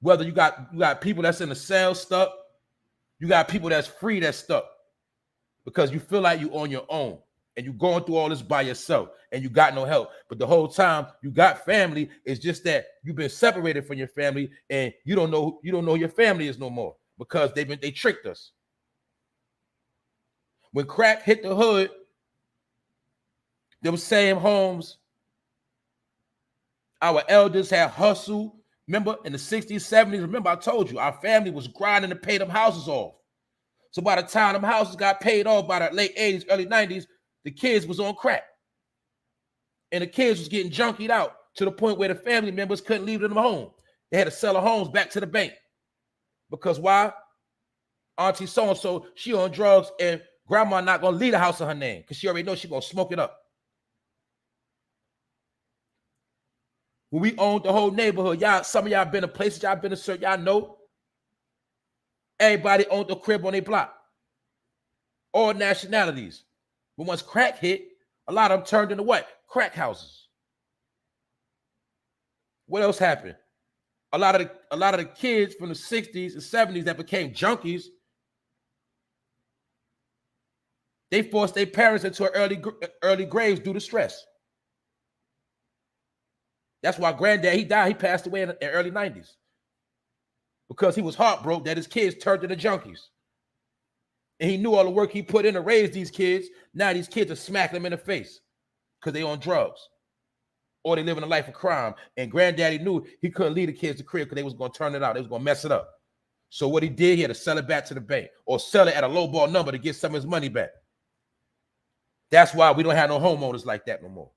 Whether you got people that's in the cell stuck, you got people that's free that's stuck because you feel like you're on your own. and you're going through all this by yourself, and you got no help. But the whole time you got family. It's just that you've been separated from your family, and you don't know who your family is no more because they tricked us. When crack hit the hood, them same homes our elders had hustled. Remember in the 60s, 70s, remember I told you our family was grinding to pay them houses off. So by the time them houses got paid off by the late 80s, early 90s, the kids was on crack. And the kids was getting junkied out to the point where the family members couldn't leave them home. They had to sell their homes back to the bank. Because why? Auntie so-and-so, she on drugs, and grandma not going to leave the house in her name because she already knows she going to smoke it up. When we owned the whole neighborhood, y'all, some of y'all been to places, y'all been to certain, y'all know. Everybody owned the crib on their block. All nationalities. But once crack hit, a lot of them turned into what? Crack houses. What else happened? A lot of the kids from the 60s and 70s that became junkies, they forced their parents into early graves due to stress. That's why granddad, he died, he passed away in the early 90s. Because he was heartbroken that his kids turned into junkies. And he knew all the work he put in to raise these kids. Now these kids are smacking them in the face because they on drugs. Or they living a life of crime. And granddaddy knew he couldn't leave the kids to crib because they was going to turn it out. They was going to mess it up. So what he did, he had to sell it back to the bank or sell it at a lowball number to get some of his money back. That's why we don't have no homeowners like that no more.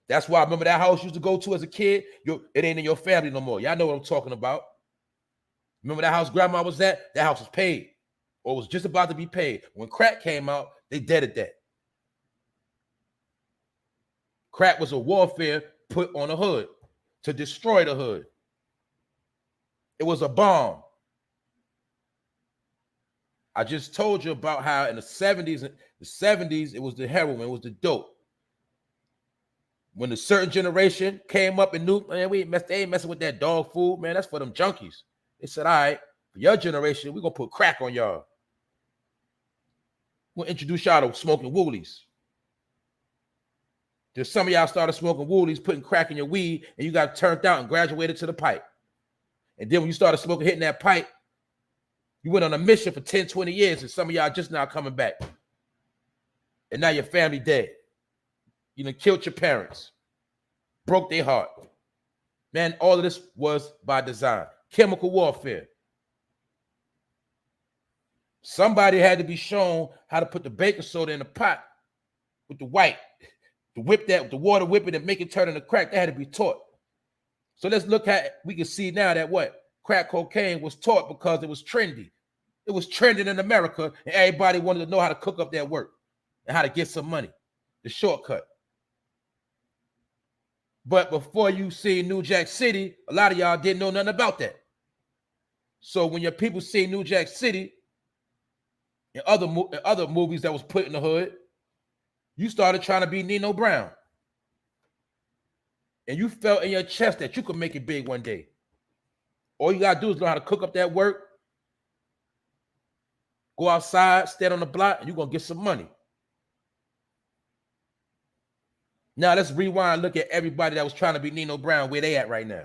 That's why I remember that house you used to go to as a kid. It ain't in your family no more. Y'all know what I'm talking about. Remember that house grandma was at? That house was paid or was just about to be paid. When crack came out, they deaded that. Crack was a warfare put on the hood to destroy the hood. It was a bomb. I just told you about how in the 70s, it was the heroin, it was the dope. When a certain generation came up and knew, man, they ain't messing with that dog food, man. That's for them junkies. They said, all right, for your generation, we're going to put crack on y'all. We'll introduce y'all to smoking woolies. Then some of y'all started smoking woolies, putting crack in your weed, and you got turned out and graduated to the pipe. And then when you started smoking, hitting that pipe, you went on a mission for 10, 20 years, and some of y'all just now coming back. And now your family dead. You done killed your parents, broke their heart. Man, all of this was by design. Chemical warfare. Somebody had to be shown how to put the baking soda in the pot with the white, to whip that, with the water, whip it and make it turn into crack. That had to be taught. So let's look at, we can see now that what? Crack cocaine was taught because it was trendy. It was trending in America, and everybody wanted to know how to cook up that work and how to get some money. The shortcut. But before you see New Jack City, a lot of y'all didn't know nothing about that. So when your people see New Jack City and other movies that was put in the hood, you started trying to be Nino Brown. And you felt in your chest that you could make it big one day. All you got to do is learn how to cook up that work, go outside, stand on the block, and you're going to get some money. Now let's rewind and look at everybody that was trying to be Nino Brown, where they at right now.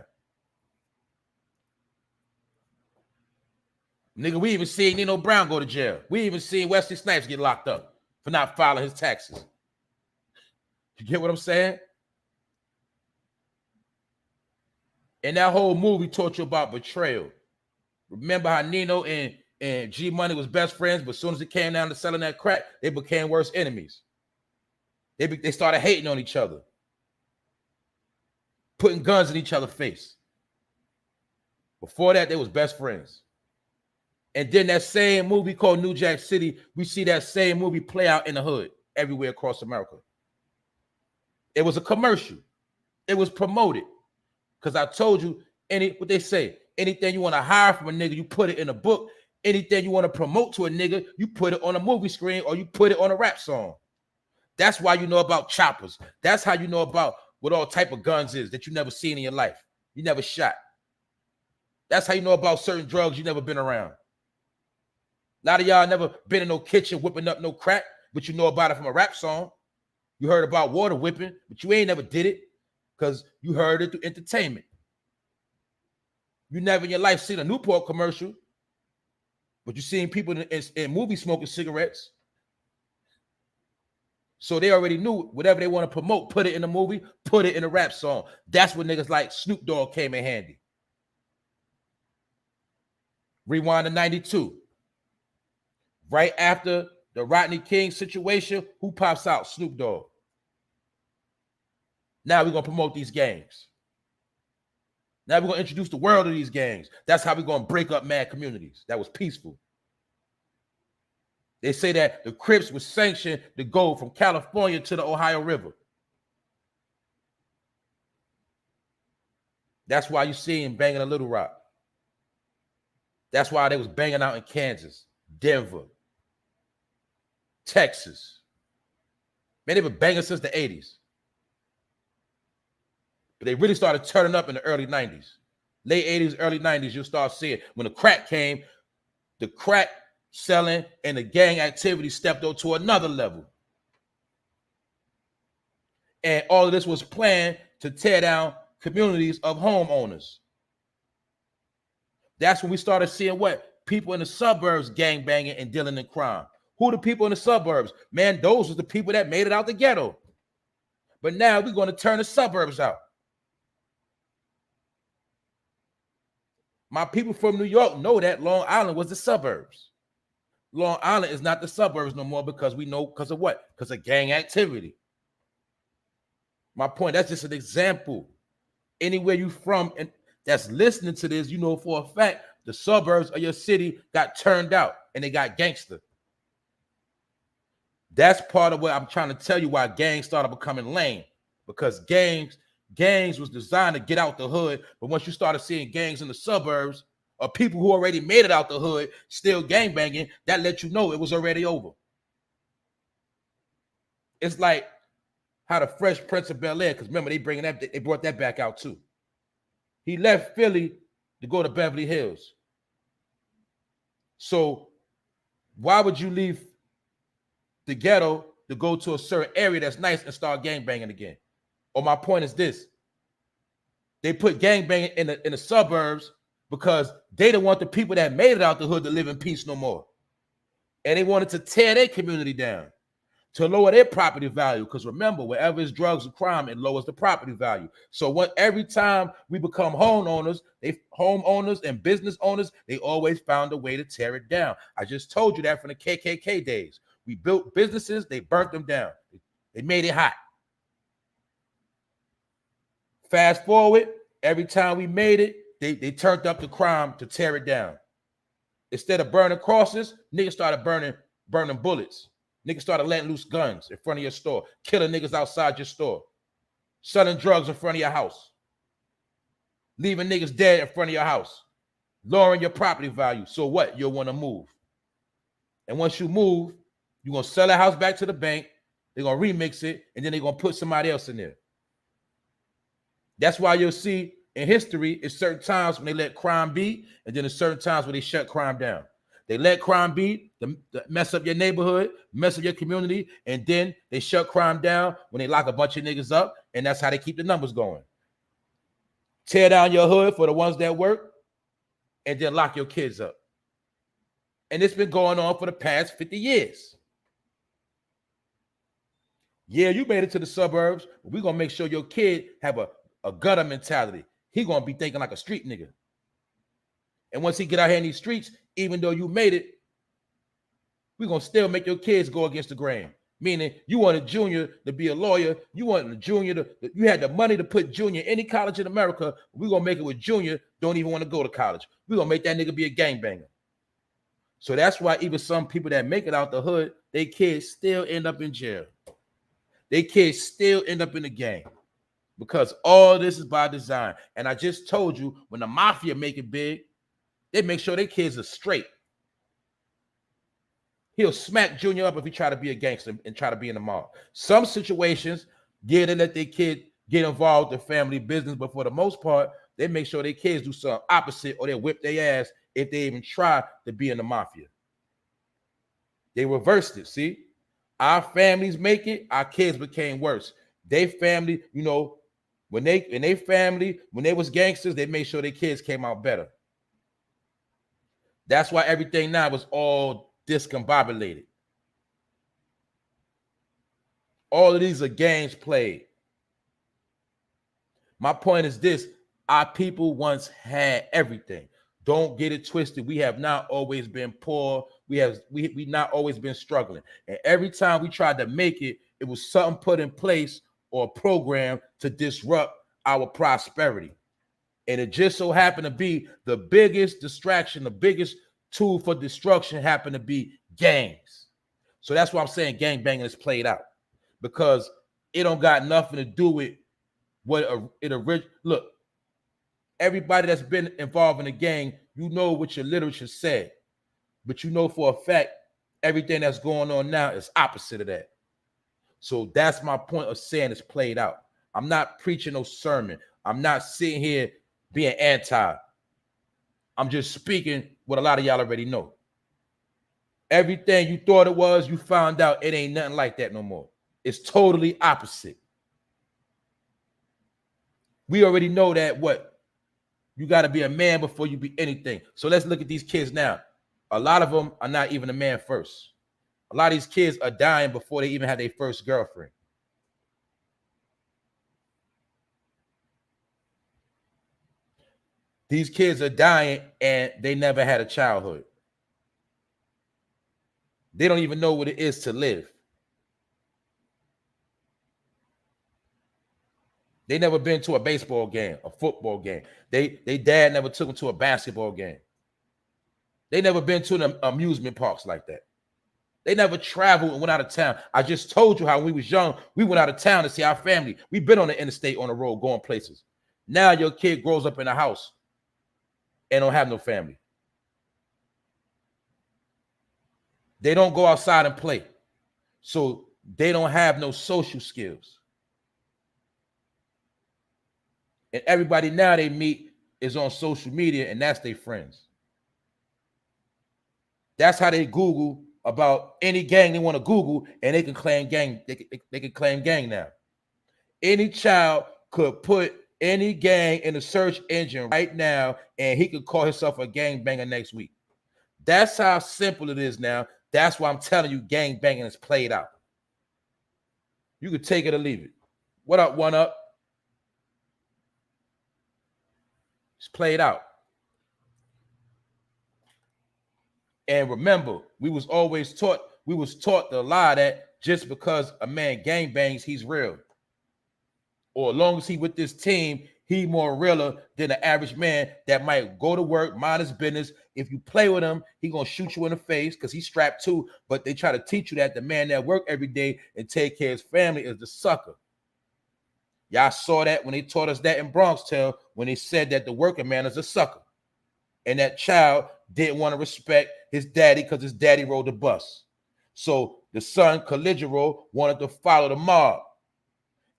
Nigga, we even seen Nino Brown go to jail. We even seen Wesley Snipes get locked up for not filing his taxes. You get what I'm saying? And that whole movie taught you about betrayal. Remember how Nino and G Money was best friends, but as soon as it came down to selling that crack, they became worse enemies. They started hating on each other, putting guns in each other's face. Before that, they was best friends. And then that same movie called New Jack City, we see that same movie play out in the hood everywhere across America. It was a commercial. It was promoted. Because I told you, what they say, anything you want to hire from a nigga, you put it in a book. Anything you want to promote to a nigga, you put it on a movie screen or you put it on a rap song. That's why you know about choppers. That's how you know about what all type of guns is that you never seen in your life. You never shot. That's how you know about certain drugs you never been around. A lot of y'all never been in no kitchen whipping up no crack. but you know about it from a rap song. You heard about water whipping, but you ain't never did it because you heard it through entertainment. You never in your life seen a Newport commercial, but you seen people in movies smoking cigarettes. So they already knew whatever they want to promote, put it in a movie, put it in a rap song. That's when niggas like Snoop Dogg came in handy. Rewind to 92. Right after the Rodney King situation, who pops out? Snoop Dogg. Now we're going to promote these gangs. Now we're going to introduce the world to these gangs. That's how we're going to break up mad communities. That was peaceful. They say that the Crips was sanctioned to go from California to the Ohio River. That's why you see him banging in Little Rock. That's why they was banging out in Kansas, Denver, Texas. Man, they've been banging since the 80s. But they really started turning up in the early 90s. Late 80s, early 90s, you'll start seeing when the crack came, the crack selling and the gang activity stepped up to another level. And all of this was planned to tear down communities of homeowners. That's when we started seeing what? People in the suburbs gangbanging and dealing in crime. Who are the people in the suburbs? Man, those are the people that made it out the ghetto. But now we're going to turn the suburbs out. My people from New York know that Long Island was the suburbs. Long Island is not the suburbs no more because we know because of what? Because of gang activity. My point, that's just an example. Anywhere you from and that's listening to this, you know for a fact the suburbs of your city got turned out and they got gangster. That's part of what I'm trying to tell you why gangs started becoming lame. Because gangs was designed to get out the hood, but once you started seeing gangs in the suburbs, or people who already made it out the hood still gangbanging, that let you know it was already over. It's like how the Fresh Prince of Bel-Air, because remember they brought that back out too. He left Philly to go to Beverly Hills. So why would you leave the ghetto to go to a certain area that's nice and start gangbanging again? Or my point is this: they put gangbanging in the suburbs because they don't want the people that made it out the hood to live in peace no more. And they wanted to tear their community down to lower their property value. Because remember, wherever it's drugs or crime, it lowers the property value. So every time we become homeowners and business owners, they always found a way to tear it down. I just told you that from the KKK days. We built businesses, they burnt them down. They made it hot. Fast forward, every time we made it, they turned up the crime to tear it down. Instead of burning crosses, niggas started burning bullets. Niggas started letting loose guns in front of your store, killing niggas outside your store, selling drugs in front of your house, leaving niggas dead in front of your house, lowering your property value. So what? You'll want to move. And once you move, you're going to sell the house back to the bank, they're going to remix it, and then they're going to put somebody else in there. That's why you'll see in history, it's certain times when they let crime be, and then there's certain times when they shut crime down. They let crime be to mess up your neighborhood, mess up your community, and then they shut crime down when they lock a bunch of niggas up, and that's how they keep the numbers going. Tear down your hood for the ones that work, and then lock your kids up. And it's been going on for the past 50 years. Yeah, you made it to the suburbs, but we're going to make sure your kid have a gutter mentality. He going to be thinking like a street nigga. And once he get out here in these streets, even though you made it, we're going to still make your kids go against the grain. Meaning you wanted Junior to be a lawyer. You wanted Junior you had the money to put Junior in any college in America. We're going to make it with Junior don't even want to go to college. We're going to make that nigga be a gangbanger. So that's why even some people that make it out the hood, they kids still end up in jail. They kids still end up in the gang. Because all this is by design. And I just told you, when the mafia make it big, they make sure their kids are straight. He'll smack Junior up if he try to be a gangster and try to be in the mob. Some situations, yeah, they let their kid get involved in family business, but for the most part, they make sure their kids do something opposite or they whip their ass if they even try to be in the mafia. They reversed it, see? Our families make it, our kids became worse. They family, you know, when they was gangsters, they made sure their kids came out better. That's why everything now was all discombobulated. All of these are games played. My point is this: our people once had everything. Don't get it twisted. We have not always been poor. We not always been struggling. And every time we tried to make it, it was something put in place or a program to disrupt our prosperity. And it just so happened to be the biggest distraction, the biggest tool for destruction happened to be gangs. So that's why I'm saying gang banging is played out, because it don't got nothing to do with what it originally. Look, everybody that's been involved in a gang, you know what your literature said, but you know for a fact everything that's going on now is opposite of that. So that's my point of saying it's played out. I'm not preaching no sermon. I'm not sitting here being anti. I'm just speaking what a lot of y'all already know. Everything you thought it was, you found out it ain't nothing like that no more. It's totally opposite. We already know that what? You got to be a man before you be anything. So let's look at these kids now. A lot of them are not even a man first. A lot of these kids are dying before they even have their first girlfriend. These kids are dying and they never had a childhood. They don't even know what it is to live. They never been to a baseball game, a football game. They dad never took them to a basketball game. They never been to the amusement parks like that. They never traveled and went out of town. I just told you how when we was young, we went out of town to see our family. We've been on the interstate, on the road, going places. Now your kid grows up in a house and don't have no family. They don't go outside and play. So they don't have no social skills. And everybody now they meet is on social media, and that's their friends. That's how they Google about any gang they want to Google, and they can claim gang. They can claim gang now. Any child could put any gang in the search engine right now, and he could call himself a gangbanger next week. That's how simple it is now. That's why I'm telling you, gang banging is played out. You could take it or leave it. What up, One Up? It's played out. And remember, we was taught the lie that just because a man gang bangs, he's real. Or as long as he with this team, he more realer than the average man that might go to work, mind his business. If you play with him, he gonna shoot you in the face because he's strapped too. But they try to teach you that the man that work every day and take care of his family is the sucker. Y'all saw that when they taught us that in Bronx Tale, when they said that the working man is a sucker. And that child didn't want to respect his daddy because his daddy rode the bus. So the son, Caligero, wanted to follow the mob.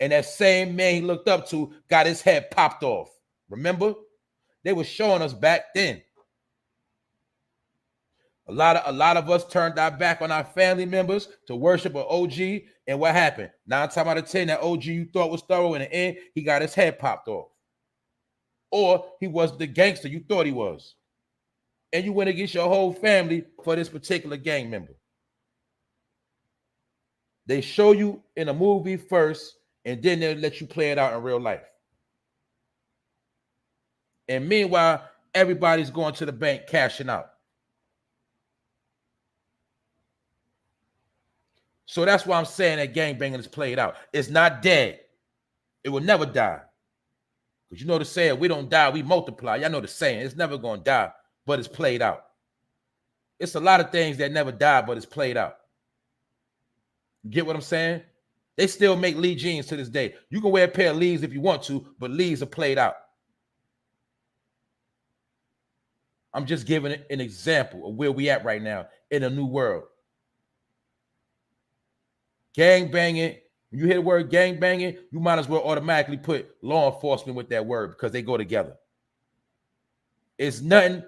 And that same man he looked up to got his head popped off. Remember? They were showing us back then. A lot of us turned our back on our family members to worship an OG. And what happened? 9 times out of 10, that OG you thought was thorough, in the end, he got his head popped off. Or he was the gangster you thought he was. And you went against your whole family for this particular gang member. They show you in a movie first, and then they'll let you play it out in real life. And meanwhile, everybody's going to the bank cashing out. So that's why I'm saying that gangbanging is played out. It's not dead. It will never die. Because you know the saying, we don't die, we multiply. Y'all know the saying, it's never going to die, but it's played out. It's a lot of things that never die, but it's played out. You get what I'm saying? They still make Lee jeans to this day. You can wear a pair of Lees if you want to, but Lees are played out. I'm just giving an example of where we at right now in a new world. Gang banging, when you hear the word gang banging, you might as well automatically put law enforcement with that word because they go together. It's nothing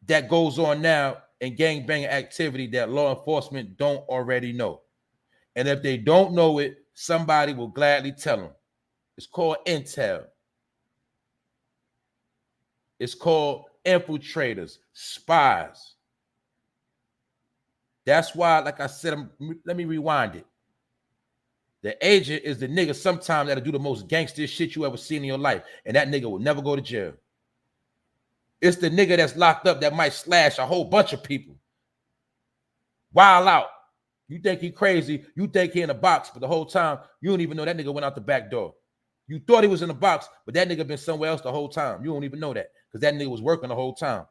that goes on now in gang banging activity that law enforcement don't already know. And if they don't know it, somebody will gladly tell them. It's called intel. It's called infiltrators, spies. That's why, like I said, let me rewind it. The agent is the nigga sometimes that'll do the most gangster shit you ever seen in your life, and that nigga will never go to jail. It's the nigga that's locked up that might slash a whole bunch of people. Wild out. You think he crazy, you think he in a box, but the whole time, you don't even know that nigga went out the back door. You thought he was in the box, but that nigga been somewhere else the whole time. You don't even know that, because that nigga was working the whole time.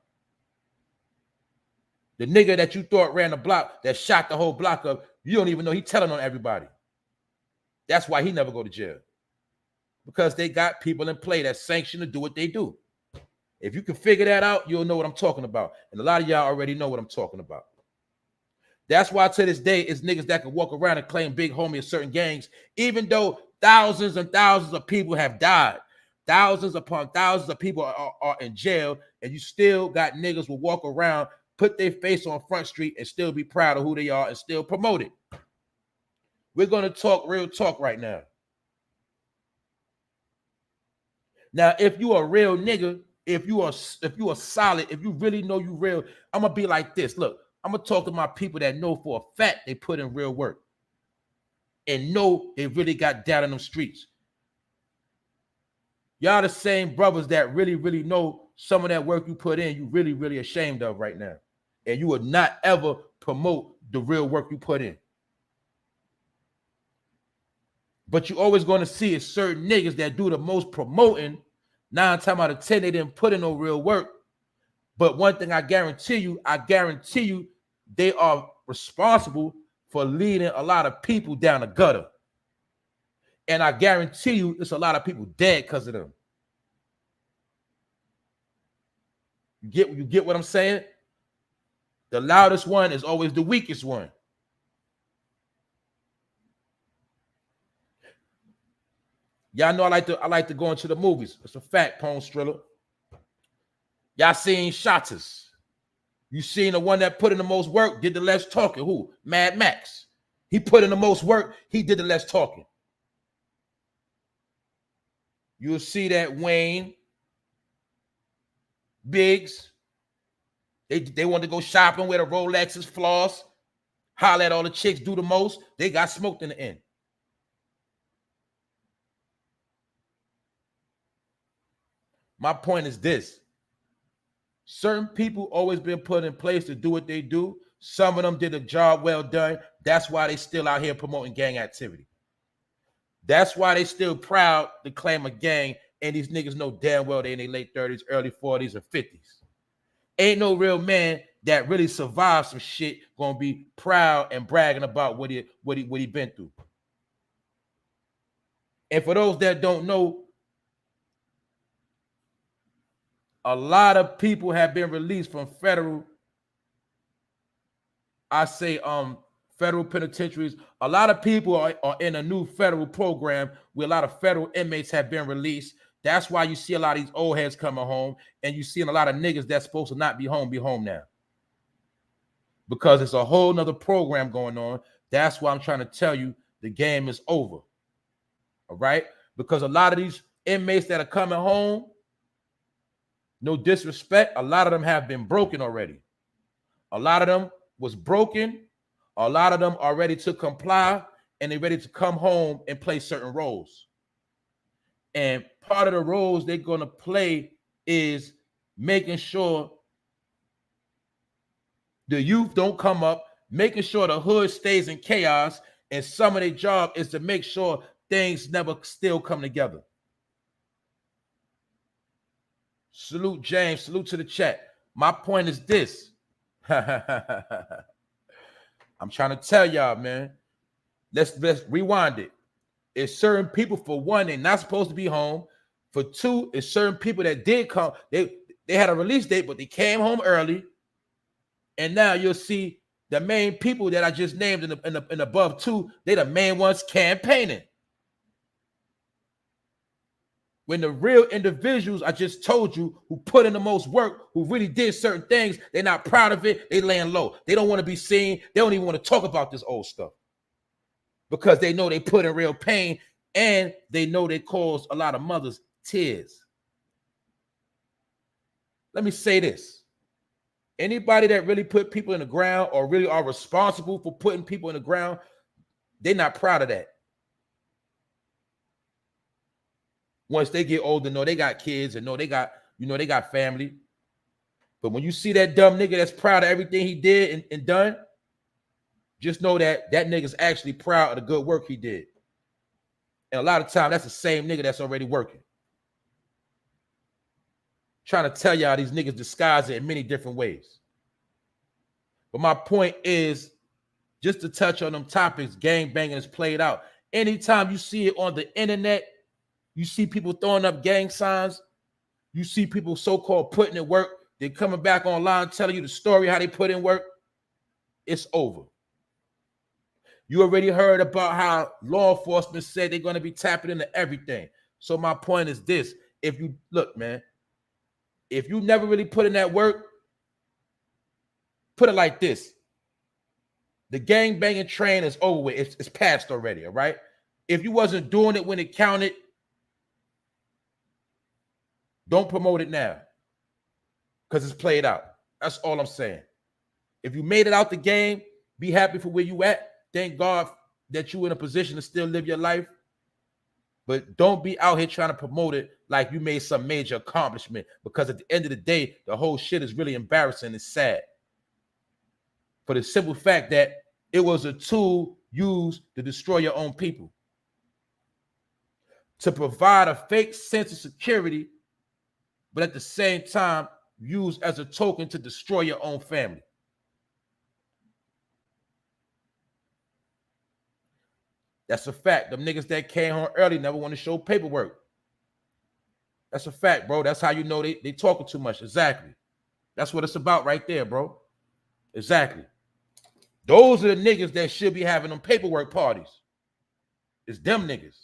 The nigga that you thought ran the block, that shot the whole block up, you don't even know he telling on everybody. That's why he never go to jail. Because they got people in play that sanction to do what they do. If you can figure that out, you'll know what I'm talking about. And a lot of y'all already know what I'm talking about. That's why to this day, it's niggas that can walk around and claim big homie in certain gangs, even though thousands and thousands of people have died. Thousands upon thousands of people are in jail, and you still got niggas who walk around, put their face on Front Street, and still be proud of who they are and still promote it. We're going to talk real talk right now. Now, if you a real nigga, if you are solid, if you really know you real, I'm going to be like this. Look, I'm going to talk to my people that know for a fact they put in real work and know they really got down in them streets. Y'all the same brothers that really, really know some of that work you put in, you really, really ashamed of right now. And you would not ever promote the real work you put in. But you're always going to see is certain niggas that do the most promoting. 9 times out of 10, they didn't put in no real work. But one thing I guarantee you, they are responsible for leading a lot of people down the gutter. And I guarantee you, there's a lot of people dead because of them. You get what I'm saying? The loudest one is always the weakest one. Y'all know I like to go into the movies. It's a fact, Pone Striller. Y'all seen Shotters. You seen the one that put in the most work, did the less talking. Who? Mad Max. He put in the most work, he did the less talking. You'll see that Wayne, Biggs, they want to go shopping with a Rolexes, floss, holler at all the chicks, do the most. They got smoked in the end. My point is this. Certain people always been put in place to do what they do. Some of them did a job well done. That's why they still out here promoting gang activity. That's why they still proud to claim a gang, and these niggas know damn well they in their late 30s, early 40s, or 50s. Ain't no real man that really survived some shit gonna be proud and bragging about what he been through. And for those that don't know, a lot of people have been released from federal penitentiaries. A lot of people are in a new federal program where a lot of federal inmates have been released. That's why you see a lot of these old heads coming home, and you see a lot of niggas that's supposed to not be home now. Because it's a whole nother program going on. That's why I'm trying to tell you the game is over. All right? Because a lot of these inmates that are coming home, no disrespect, a lot of them have been broken already. A lot of them was broken. A lot of them are ready to comply, and they're ready to come home and play certain roles. And part of the roles they're going to play is making sure the youth don't come up, making sure the hood stays in chaos, and some of their job is to make sure things never still come together. Salute, James. Salute to the chat. My point is this. I'm trying to tell y'all, man. Let's rewind it. It's certain people, for one, they're not supposed to be home. For two, it's certain people that did come. They had a release date, but they came home early. And now you'll see the main people that I just named in above two, they the main ones campaigning. When the real individuals I just told you who put in the most work, who really did certain things, they're not proud of it, they laying low. They don't want to be seen. They don't even want to talk about this old stuff. because they know they put in real pain and they know they cause a lot of mothers tears. Let me say this. Anybody that really put people in the ground or really are responsible for putting people in the ground, they're not proud of that. Once they get older, know they got kids and know they got, they got family. But when you see that dumb nigga that's proud of everything he did and done, just know that that nigga's actually proud of the good work he did. And a lot of time, that's the same nigga that's already working. Trying to tell y'all these niggas disguise it in many different ways. But my point is, just to touch on them topics, gangbanging is played out. Anytime you see it on the internet, you see people throwing up gang signs, you see people so-called putting in work, they're coming back online telling you the story how they put in work, it's over. You already heard about how law enforcement said they're going to be tapping into everything. So my point is this. If you, look, man, if you never really put in that work, put it like this. The gangbanging train is over with. It's past already, all right? If you wasn't doing it when it counted, don't promote it now because it's played out. That's all I'm saying. If you made it out the game, be happy for where you at. Thank God that you're in a position to still live your life. But don't be out here trying to promote it like you made some major accomplishment, because at the end of the day, the whole shit is really embarrassing and sad. For the simple fact that it was a tool used to destroy your own people, to provide a fake sense of security, but at the same time, used as a token to destroy your own family. That's a fact. Them niggas that came home early never want to show paperwork. That's a fact, bro. That's how you know they talking too much. Exactly. That's what it's about right there, bro. Exactly. Those are the niggas that should be having them paperwork parties. It's them niggas.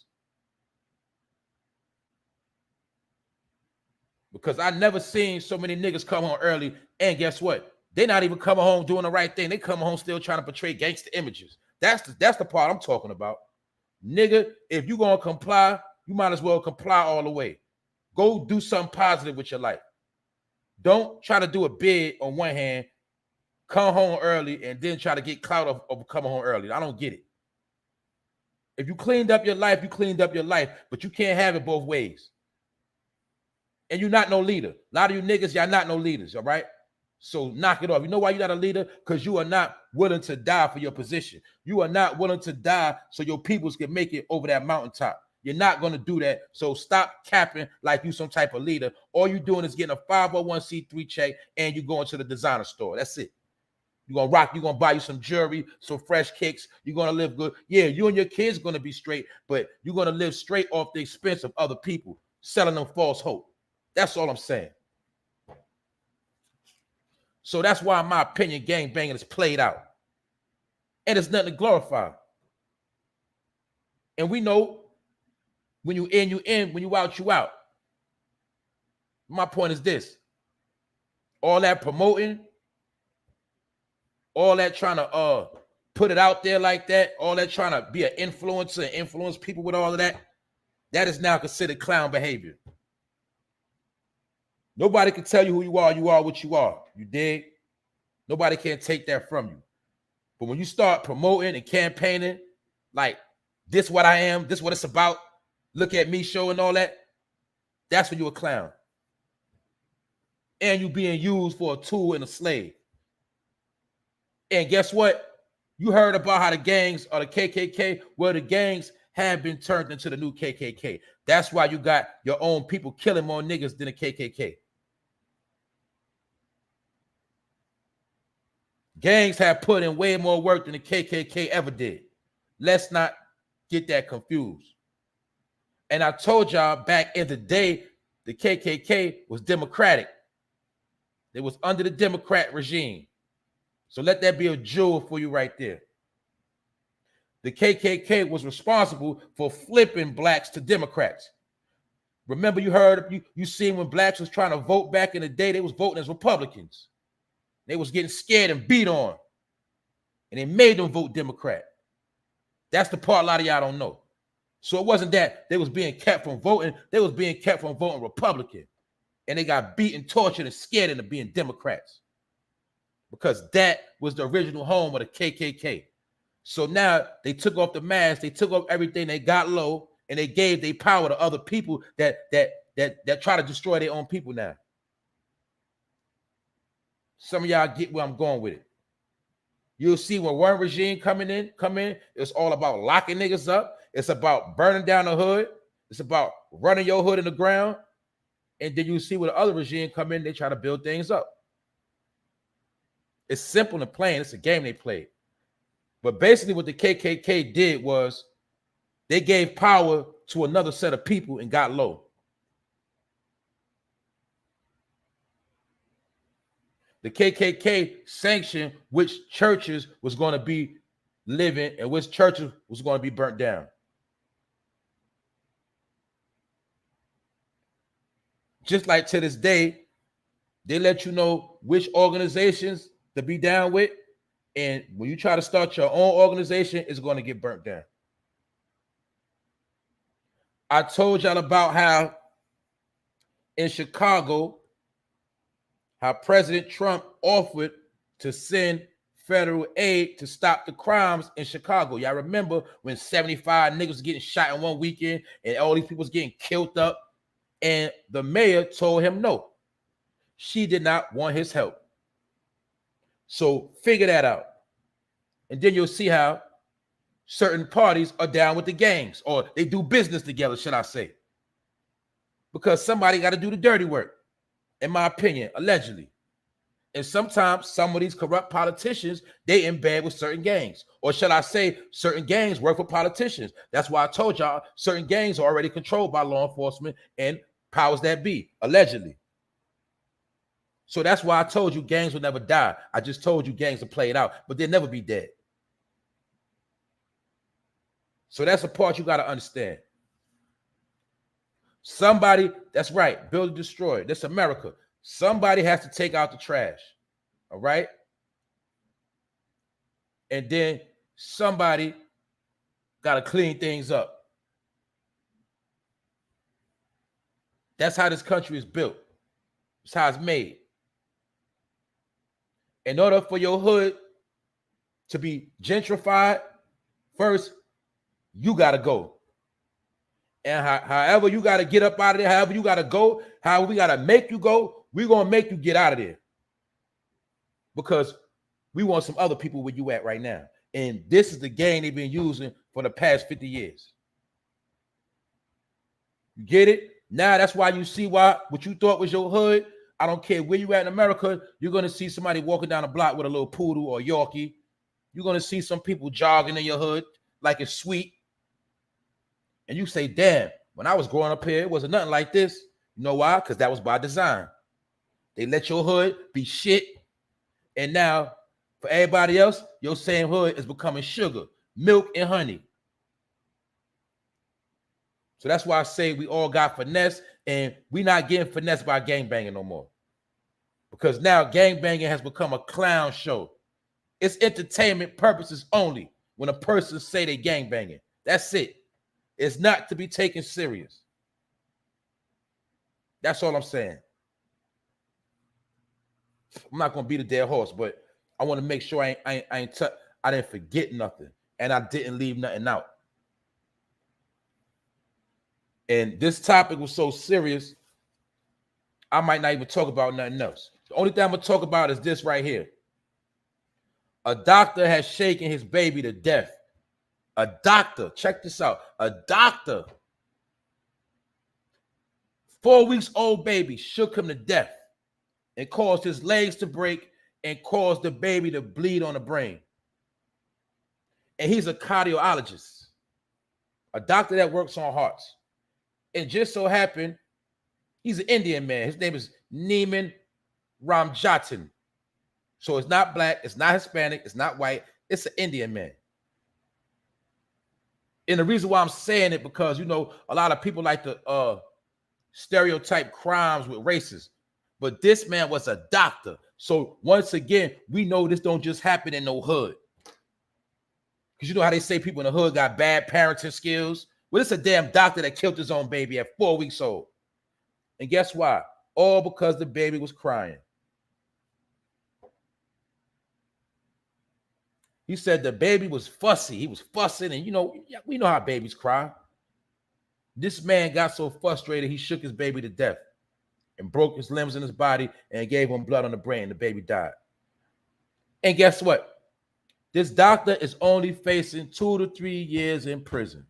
Because I never seen so many niggas come home early, and guess what? They not even coming home doing the right thing. They come home still trying to portray gangster images. That's the part I'm talking about. Nigga, if you gonna comply, you might as well comply all the way. Go do something positive with your life. Don't try to do a bid on one hand, come home early, and then try to get clout of coming home early. I don't get it. If you cleaned up your life, you cleaned up your life, but you can't have it both ways. And you're not no leader. A lot of you niggas, y'all not no leaders, all right? So knock it off. You know why you're not a leader? Because you are not willing to die for your position. You are not willing to die so your peoples can make it over that mountaintop. You're not going to do that. So stop capping like you some type of leader. All you're doing is getting a 501c3 check and you're going to the designer store. That's it. You're going to rock. You're going to buy you some jewelry, some fresh kicks. You're going to live good. Yeah, you and your kids going to be straight, but you're going to live straight off the expense of other people, selling them false hope. That's all I'm saying. So that's why, in my opinion, gangbanging is played out. And it's nothing to glorify. And we know when you in, you in. When you out, you out. My point is this. All that promoting, all that trying to put it out there like that, all that trying to be an influencer and influence people with all of that, that is now considered clown behavior. Nobody can tell you who you are what you are. You dig? Nobody can take that from you. But when you start promoting and campaigning, like, this what I am, this what it's about, look at me show and all that, that's when you're a clown. And you being used for a tool and a slave. And guess what? You heard about how the gangs or the KKK, well, the gangs have been turned into the new KKK. That's why you got your own people killing more niggas than the KKK. Gangs have put in way more work than the KKK ever did. Let's not get that confused. And I told y'all back in the day, the KKK was democratic. It was under the Democrat regime. So let that be a jewel for you right there. The KKK was responsible for flipping blacks to Democrats. Remember, you heard, you seen when blacks was trying to vote back in the day, they was voting as Republicans. They was getting scared and beat on. And they made them vote Democrat. That's the part a lot of y'all don't know. So it wasn't that they was being kept from voting. They was being kept from voting Republican. And they got beaten, tortured, and scared into being Democrats. Because that was the original home of the KKK. So now they took off the mask, they took off everything, they got low, and they gave their power to other people that try to destroy their own people now. Some of y'all get where I'm going with it. You'll see when one regime come in, it's all about locking niggas up. It's about burning down the hood. It's about running your hood in the ground. And then you see when the other regime come in, they try to build things up. It's simple and plain. It's a game they played. But basically what the KKK did was they gave power to another set of people and got low. The KKK sanctioned which churches was going to be living and which churches was going to be burnt down. Just like to this day, they let you know which organizations to be down with. And when you try to start your own organization, it's going to get burnt down. I told y'all about how in Chicago, how President Trump offered to send federal aid to stop the crimes in Chicago. Y'all remember when 75 niggas was getting shot in one weekend and all these people was getting killed up? And the mayor told him no. She did not want his help. So figure that out. And then you'll see how certain parties are down with the gangs, or they do business together, should I say. Because somebody got to do the dirty work, in my opinion, allegedly. And sometimes some of these corrupt politicians, they in bed with certain gangs. Or should I say, certain gangs work for politicians. That's why I told y'all certain gangs are already controlled by law enforcement and powers that be, allegedly. So that's why I told you gangs will never die. I just told you gangs will play it out, but they'll never be dead. So that's a part you got to understand. Somebody, that's right, build and destroy. This America. Somebody has to take out the trash. All right? And then somebody got to clean things up. That's how this country is built. It's how it's made. In order for your hood to be gentrified, first, you got to go. And however you got to get up out of there, however you got to go, how we got to make you go, we're going to make you get out of there. Because we want some other people where you at right now. And this is the game they've been using for the past 50 years. You get it? Now that's why you see why what you thought was your hood, I don't care where you at in America, you're going to see somebody walking down the block with a little poodle or Yorkie. You're going to see some people jogging in your hood like it's sweet. And you say, damn, when I was growing up here, it wasn't nothing like this. You know why? Because that was by design. They let your hood be shit. And now, for everybody else, your same hood is becoming sugar, milk, and honey. So that's why I say we all got finesse, and we not getting finessed by gangbanging no more. Because now gangbanging has become a clown show. It's entertainment purposes only when a person say they gangbanging. That's it. It's not to be taken serious. That's all I'm saying. I'm not gonna beat a dead horse, but I want to make sure I didn't forget nothing, and I didn't leave nothing out. And this topic was so serious, I might not even talk about nothing else. The only thing I'm gonna talk about is this right here. A doctor has shaken his baby to death. A doctor, check this out. A doctor, 4 weeks old baby, shook him to death and caused his legs to break and caused the baby to bleed on the brain. And he's a cardiologist, a doctor that works on hearts. And just so happened, he's an Indian man. His name is Neiman Ramjatan. So it's not black, it's not Hispanic, it's not white, it's an Indian man. And the reason why I'm saying it, because, you know, a lot of people like to stereotype crimes with races. But this man was a doctor. So once again, we know this don't just happen in no hood. Because you know how they say people in the hood got bad parenting skills? Well, it's a damn doctor that killed his own baby at 4 weeks old. And guess why? All because the baby was crying. He said the baby was fussy. He was fussing, and you know, we know how babies cry. This man got so frustrated, he shook his baby to death and broke his limbs in his body and gave him blood on the brain. The baby died. And guess what? This doctor is only facing 2 to 3 years in prison.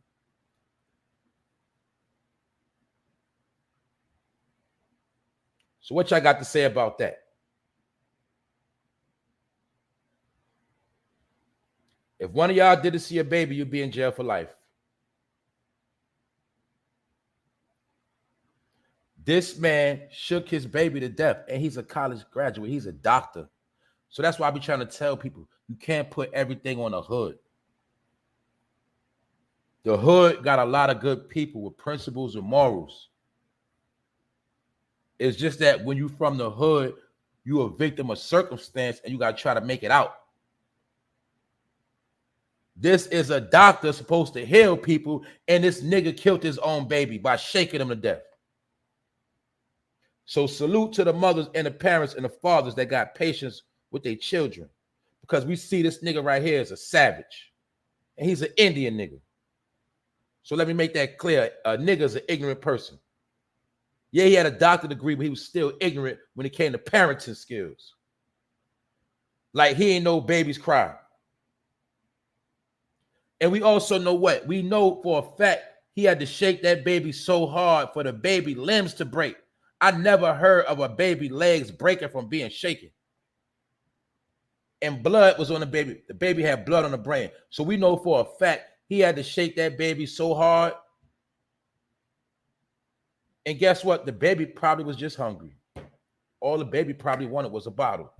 So what y'all got to say about that? If one of y'all didn't see a baby, you'd be in jail for life. This man shook his baby to death, and he's a college graduate. He's a doctor. So that's why I be trying to tell people, you can't put everything on the hood. The hood got a lot of good people with principles and morals. It's just that when you from the hood, you a victim of circumstance and you got to try to make it out. This is a doctor supposed to heal people, and this nigga killed his own baby by shaking him to death. So salute to the mothers and the parents and the fathers that got patience with their children, because we see this nigga right here as a savage, and he's an Indian nigga. So let me make that clear. A nigga is an ignorant person. Yeah, he had a doctorate degree, but he was still ignorant when it came to parenting skills. Like he ain't know babies cry. And we also know what? We know for a fact he had to shake that baby so hard for the baby limbs to break. I never heard of a baby legs breaking from being shaken. And blood was on the baby. The baby had blood on the brain. So we know for a fact he had to shake that baby so hard. And guess what? The baby probably was just hungry. All the baby probably wanted was a bottle.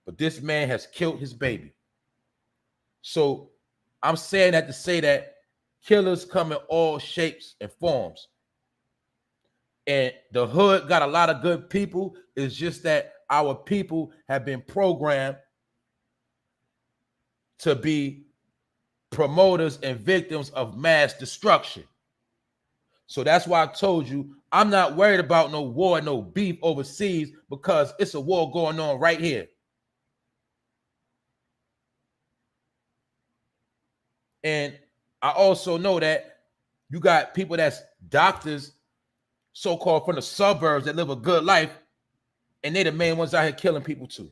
But this man has killed his baby. So I'm saying that to say that killers come in all shapes and forms. And the hood got a lot of good people. It's just that our people have been programmed to be promoters and victims of mass destruction. So that's why I told you I'm not worried about no war, no beef overseas, because it's a war going on right here. And I also know that you got people that's doctors, so-called from the suburbs, that live a good life, and they the main ones out here killing people too.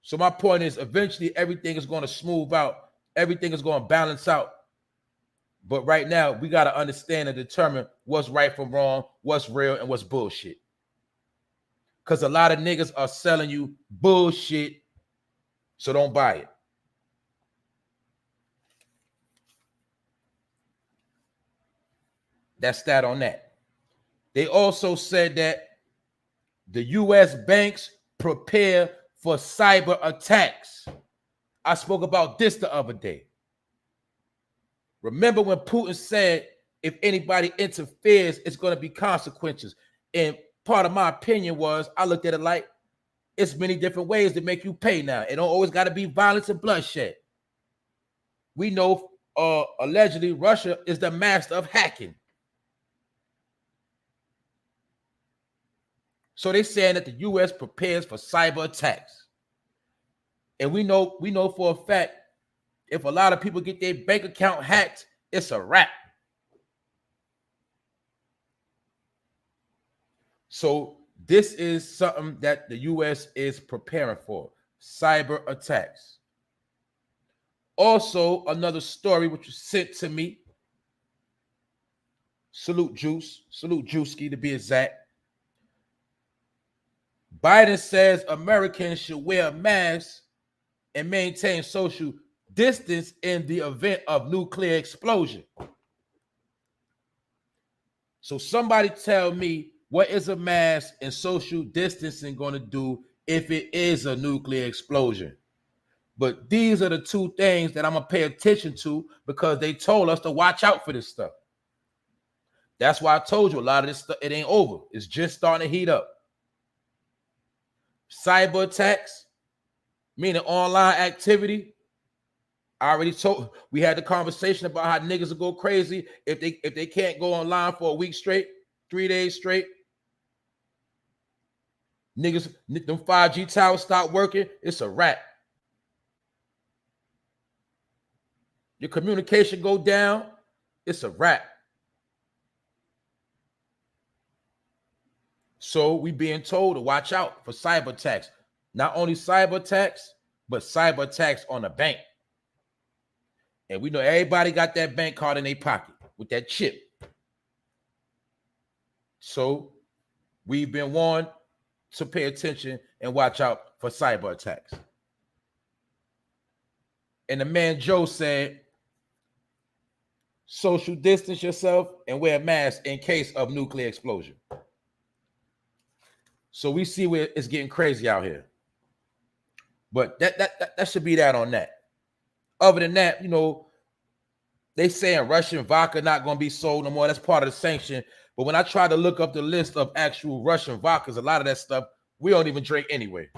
So my point is, eventually everything is going to smooth out. Everything is going to balance out. But right now, we got to understand and determine what's right from wrong, what's real, and what's bullshit. Because a lot of niggas are selling you bullshit, so don't buy it. That's that on that. They also said that the U.S. banks prepare for cyber attacks. I spoke about this the other day. Remember when Putin said, if anybody interferes, it's going to be consequences. And part of my opinion was, I looked at it like, it's many different ways to make you pay now. It don't always got to be violence and bloodshed. We know allegedly Russia is the master of hacking. So they're saying that the U.S. prepares for cyber attacks. And we know for a fact, if a lot of people get their bank account hacked, it's a wrap. So this is something that the U.S. is preparing for, cyber attacks. Also, another story which was sent to me. Salute Juicy to be exact. Biden says Americans should wear masks and maintain social distance in the event of nuclear explosion. So somebody tell me, what is a mask and social distancing going to do if it is a nuclear explosion? But these are the two things that I'm going to pay attention to, because they told us to watch out for this stuff. That's why I told you a lot of this stuff, it ain't over. It's just starting to heat up. Cyber attacks, meaning online activity, I already told, we had the conversation about how niggas will go crazy if they can't go online for a week straight, 3 days straight. Niggas, them 5G towers stop working, it's a wrap. Your communication go down, it's a wrap. So we being told to watch out for cyber attacks. Not only cyber attacks, but cyber attacks on the bank. And we know everybody got that bank card in their pocket with that chip. So we've been warned to pay attention and watch out for cyber attacks. And the man Joe said, social distance yourself and wear a mask in case of nuclear explosion. So we see where it's getting crazy out here. But that should be that on that. Other than that, you know, they saying Russian vodka not going to be sold no more. That's part of the sanction. But when I try to look up the list of actual Russian vodkas, a lot of that stuff we don't even drink anyway.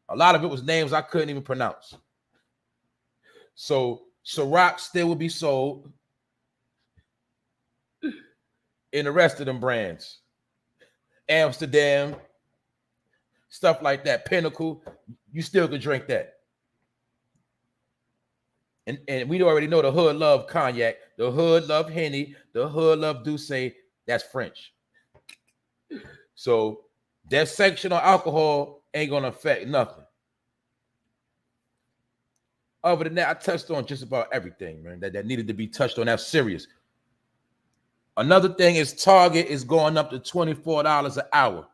A lot of it was names I couldn't even pronounce. So Ciroc still would be sold in the rest of them brands. Amsterdam, stuff like that. Pinnacle, you still could drink that. And we already know the hood love cognac, the hood love Henny, the hood love Douce. That's French. So that section on alcohol ain't gonna affect nothing. Other than that, I touched on just about everything, man, that needed to be touched on. That's serious. Another thing is Target is going up to $24 an hour.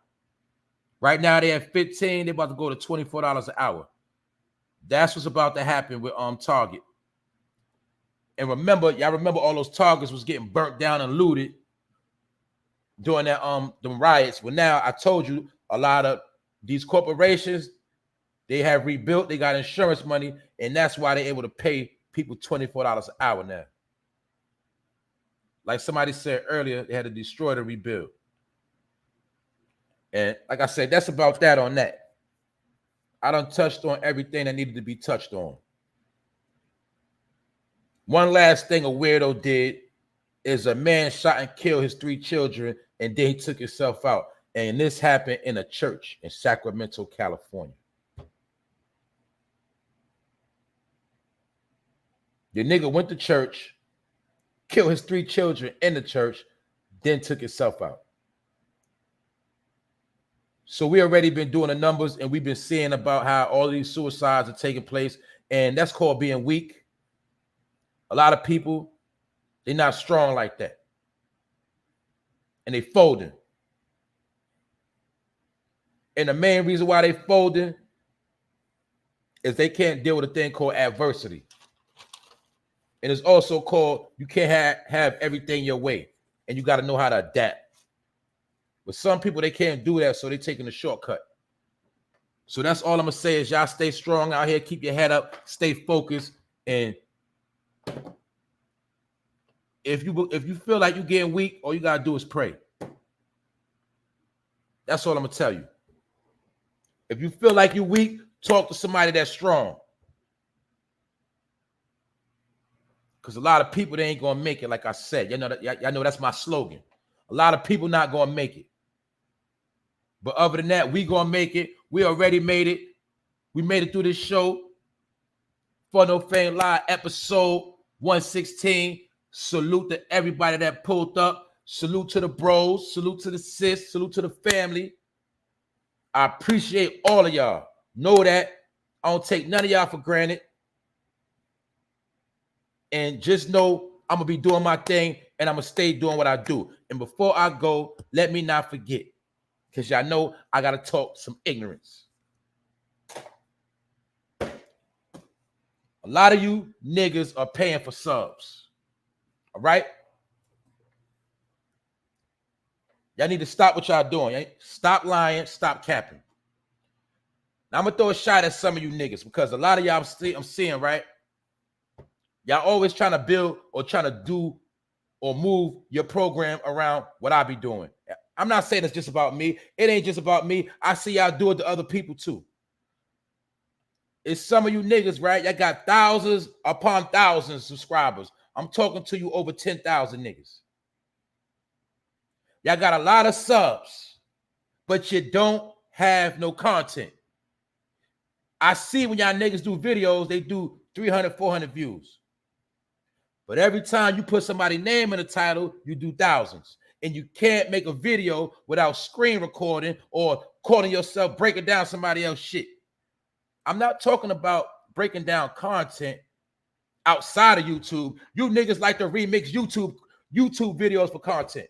Right now they at $15. They're about to go to $24 an hour. That's what's about to happen with Target. And remember, y'all remember all those Targets was getting burnt down and looted during that them riots. Well, now I told you a lot of these corporations, they have rebuilt, they got insurance money, and that's why they're able to pay people $24 an hour now. Like somebody said earlier, they had to destroy to rebuild. And like I said, that's about that on that. I done touched on everything that needed to be touched on. One last thing a weirdo did is a man shot and killed his 3 children, and then he took himself out. And this happened in a church in Sacramento, California. The nigga went to church, killed his 3 children in the church, then took himself out. So we already been doing the numbers, and we've been seeing about how all these suicides are taking place, and that's called being weak. A lot of people, they're not strong like that. And they folding. And the main reason why they folding is they can't deal with a thing called adversity. And it's also called, you can't have everything your way. And you got to know how to adapt. But some people, they can't do that, so they're taking a shortcut. So that's all I'm going to say is y'all stay strong out here. Keep your head up. Stay focused. And if you feel like you're getting weak, all you got to do is pray. That's all I'm going to tell you. If you feel like you're weak, talk to somebody that's strong. Because a lot of people, they ain't going to make it, like I said. Y'all know that's my slogan. A lot of people not going to make it. But other than that, we going to make it. We already made it. We made it through this show. For No Fame Live, episode 116. Salute to everybody that pulled up. Salute to the bros. Salute to the sis. Salute to the family. I appreciate all of y'all. Know that. I don't take none of y'all for granted. And just know I'm going to be doing my thing, and I'm going to stay doing what I do. And before I go, let me not forget, because y'all know I got to talk some ignorance. A lot of you niggas are paying for subs. All right? Y'all need to stop what y'all doing. Stop lying. Stop capping. Now, I'm going to throw a shot at some of you niggas, because a lot of y'all I'm seeing, right? Y'all always trying to build or trying to do or move your program around what I be doing. I'm not saying it's just about me. It ain't just about me. I see y'all do it to other people too. is some of you niggas, right? Y'all got thousands upon thousands of subscribers. I'm talking to you over 10,000 niggas. Y'all got a lot of subs, but you don't have no content. I see when y'all niggas do videos, they do 300, 400 views. But every time you put somebody's name in the title, you do thousands. And you can't make a video without screen recording or calling yourself breaking down somebody else's shit. I'm not talking about breaking down content outside of YouTube. You niggas like to remix YouTube videos for content.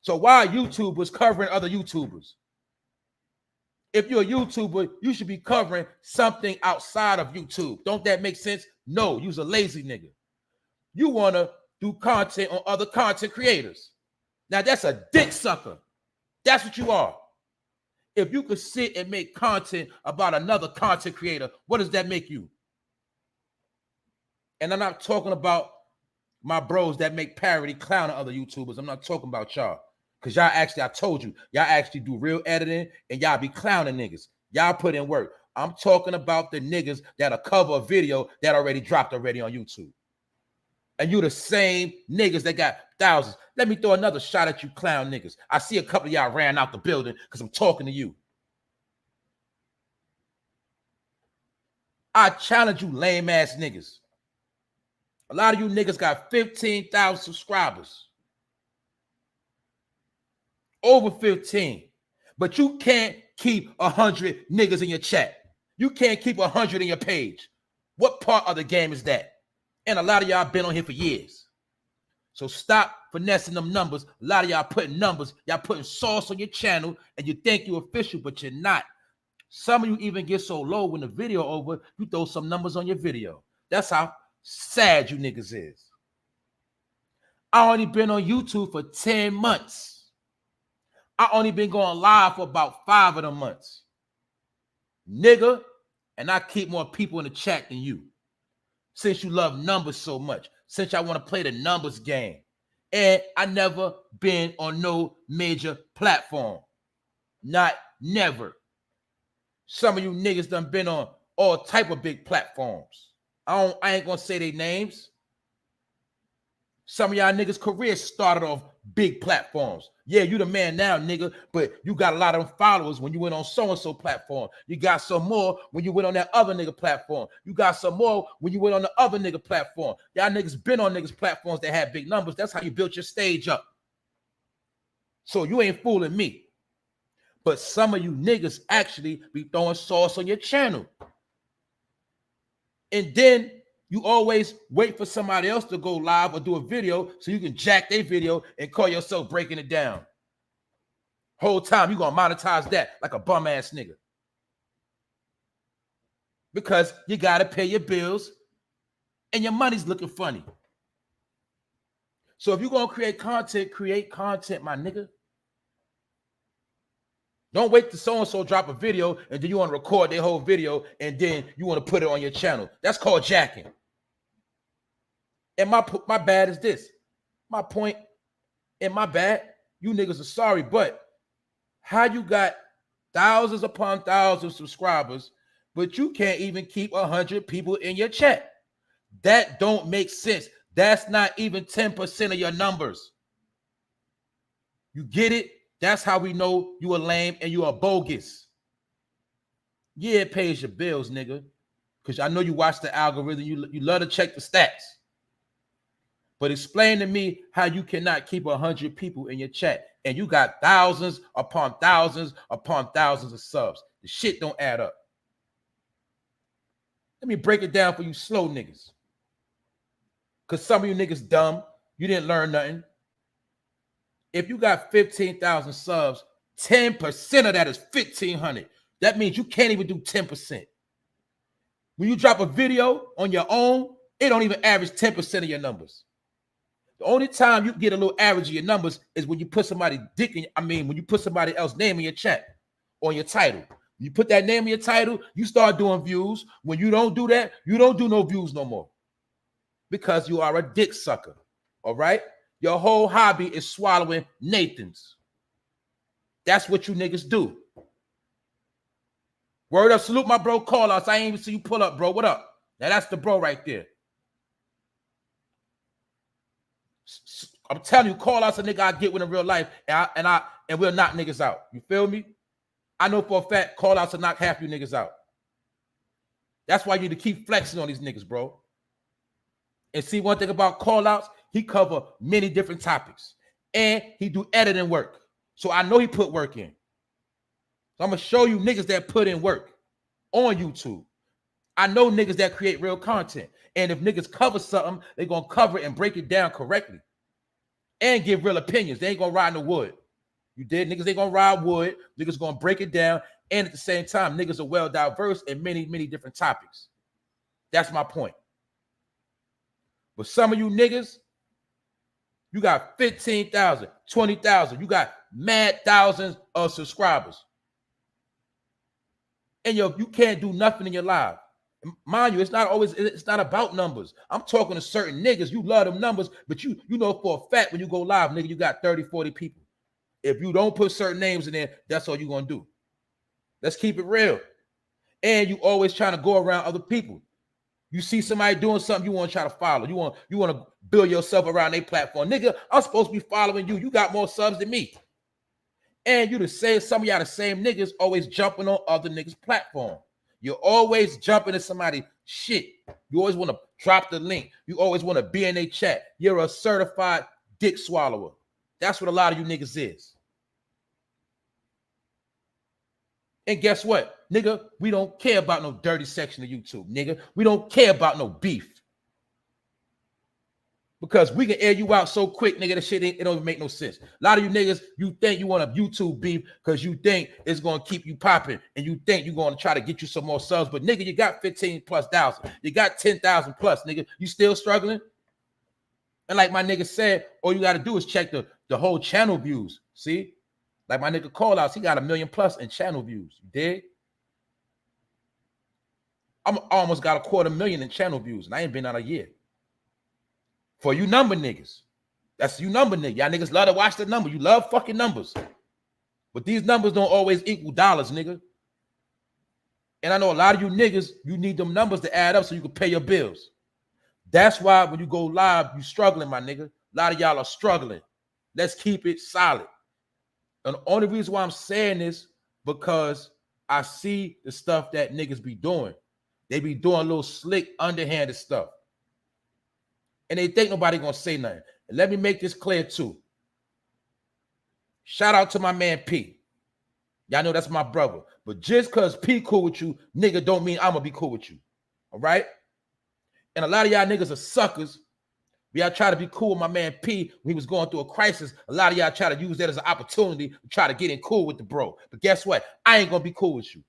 So why YouTube was covering other YouTubers? If you're a YouTuber, you should be covering something outside of YouTube. Don't that make sense? No, you's a lazy nigga. You want to do content on other content creators. Now that's a dick sucker. That's what you are. If you could sit and make content about another content creator, what does that make you? And I'm not talking about my bros that make parody clowning other YouTubers. I'm not talking about y'all. Because y'all actually, I told you, y'all actually do real editing and y'all be clowning niggas. Y'all put in work. I'm talking about the niggas that'll cover a video that already dropped already on YouTube. And you the same niggas that got thousands. Let me throw another shot at you clown niggas. I see a couple of y'all ran out the building because I'm talking to you. I challenge you lame ass niggas. A lot of you niggas got 15,000 subscribers. Over 15. But you can't keep 100 niggas in your chat. You can't keep 100 in your page. What part of the game is that? And a lot of y'all been on here for years. So stop finessing them numbers. A lot of y'all putting numbers. Y'all putting sauce on your channel and you think you're official, but you're not. Some of you even get so low when the video over, you throw some numbers on your video. That's how sad you niggas is. I only been on YouTube for 10 months. I only been going live for about 5 of them months. Nigga, and I keep more people in the chat than you. Since you love numbers so much. Since I want to play the numbers game. And I never been on no major platform. Not never. Some of you niggas done been on all type of big platforms. I ain't gonna say their names. Some of y'all niggas' careers started off big platforms. Yeah, you the man now, nigga, but you got a lot of them followers when you went on so-and-so platform. You got some more when you went on that other nigga platform. You got some more when you went on the other nigga platform. Y'all niggas been on niggas' platforms that had big numbers. That's how you built your stage up. So you ain't fooling me. But some of you niggas actually be throwing sauce on your channel. And then you always wait for somebody else to go live or do a video so you can jack their video and call yourself breaking it down. Whole time you gonna monetize that like a bum ass nigga. Because you gotta pay your bills and your money's looking funny. So if you're gonna create content, my nigga. Don't wait till so-and-so drop a video and then you want to record their whole video and then you want to put it on your channel. That's called jacking. And my bad is this. My point and my bad, you niggas are sorry, but how you got thousands upon thousands of subscribers, but you can't even keep 100 people in your chat? That don't make sense. That's not even 10% of your numbers. You get it? That's how we know you are lame and you are bogus. Yeah, it pays your bills, nigga. Because I know you watch the algorithm. You love to check the stats. But explain to me how you cannot keep 100 people in your chat and you got thousands upon thousands upon thousands of subs. The shit don't add up. Let me break it down for you slow niggas. Because some of you niggas dumb. You didn't learn nothing. If you got 15,000 subs, 10% of that is 1,500. That means you can't even do 10%. When you drop a video on your own, it don't even average 10% of your numbers. The only time you get a little average of your numbers is when you put somebody when you put somebody else's name in your chat or your title. You put that name in your title, you start doing views. When you don't do that, you don't do no views no more. Because you are a dick sucker. All right? Your whole hobby is swallowing Nathans. That's what you niggas do. Word up, salute my bro, call outs. I ain't even see you pull up, bro. What up? Now that's the bro right there. I'm telling you, call outs a nigga I get with in real life, and we'll knock niggas out. You feel me? I know for a fact call outs to knock half you niggas out. That's why you need to keep flexing on these niggas, bro. And see, one thing about call outs, he cover many different topics. And he do editing work. So I know he put work in. So I'm going to show you niggas that put in work on YouTube. I know niggas that create real content. And if niggas cover something, they're going to cover it and break it down correctly. And give real opinions. They ain't going to ride in the wood. You did? Niggas ain't going to ride wood. Niggas going to break it down. And at the same time, niggas are well diverse in many, many different topics. That's my point. But some of you niggas, you got 15,000, 20,000. You got mad thousands of subscribers. And you can't do nothing in your life. Mind you, it's not about numbers. I'm talking to certain niggas. You love them numbers, but you know for a fact when you go live, nigga, you got 30, 40 people. If you don't put certain names in there, that's all you're going to do. Let's keep it real. And you always trying to go around other people. You see somebody doing something, you want to try to follow. You want to build yourself around their platform. Nigga, I'm supposed to be following you. You got more subs than me. And you the same, some of y'all the same niggas always jumping on other niggas' platform. You're always jumping to somebody's shit. You always want to drop the link. You always want to be in their chat. You're a certified dick swallower. That's what a lot of you niggas is. And guess what? Nigga, we don't care about no dirty section of YouTube, nigga. We don't care about no beef. Because we can air you out so quick, nigga, that shit it don't even make no sense. A lot of you niggas, you think you want a YouTube beef because you think it's going to keep you popping and you think you're going to try to get you some more subs. But nigga, you got 15,000+. You got 10,000+, nigga. You still struggling? And like my nigga said, all you got to do is check the whole channel views. See? Like my nigga call outs, he got 1 million+ in channel views. You dig? I almost got 250,000 in channel views, and I ain't been out a year. For you number niggas. That's you number nigga. Y'all niggas love to watch the number. You love fucking numbers. But these numbers don't always equal dollars, nigga. And I know a lot of you niggas, you need them numbers to add up so you can pay your bills. That's why when you go live, you struggling, my nigga. A lot of y'all are struggling. Let's keep it solid. And the only reason why I'm saying this, because I see the stuff that niggas be doing. They be doing a little slick, underhanded stuff. And they think nobody gonna say nothing. And let me make this clear too. Shout out to my man P. Y'all know that's my brother. But just because P cool with you, nigga, don't mean I'm gonna be cool with you. All right? And a lot of y'all niggas are suckers. Y'all try to be cool with my man P when he was going through a crisis. A lot of y'all try to use that as an opportunity to try to get in cool with the bro. But guess what? I ain't gonna be cool with you.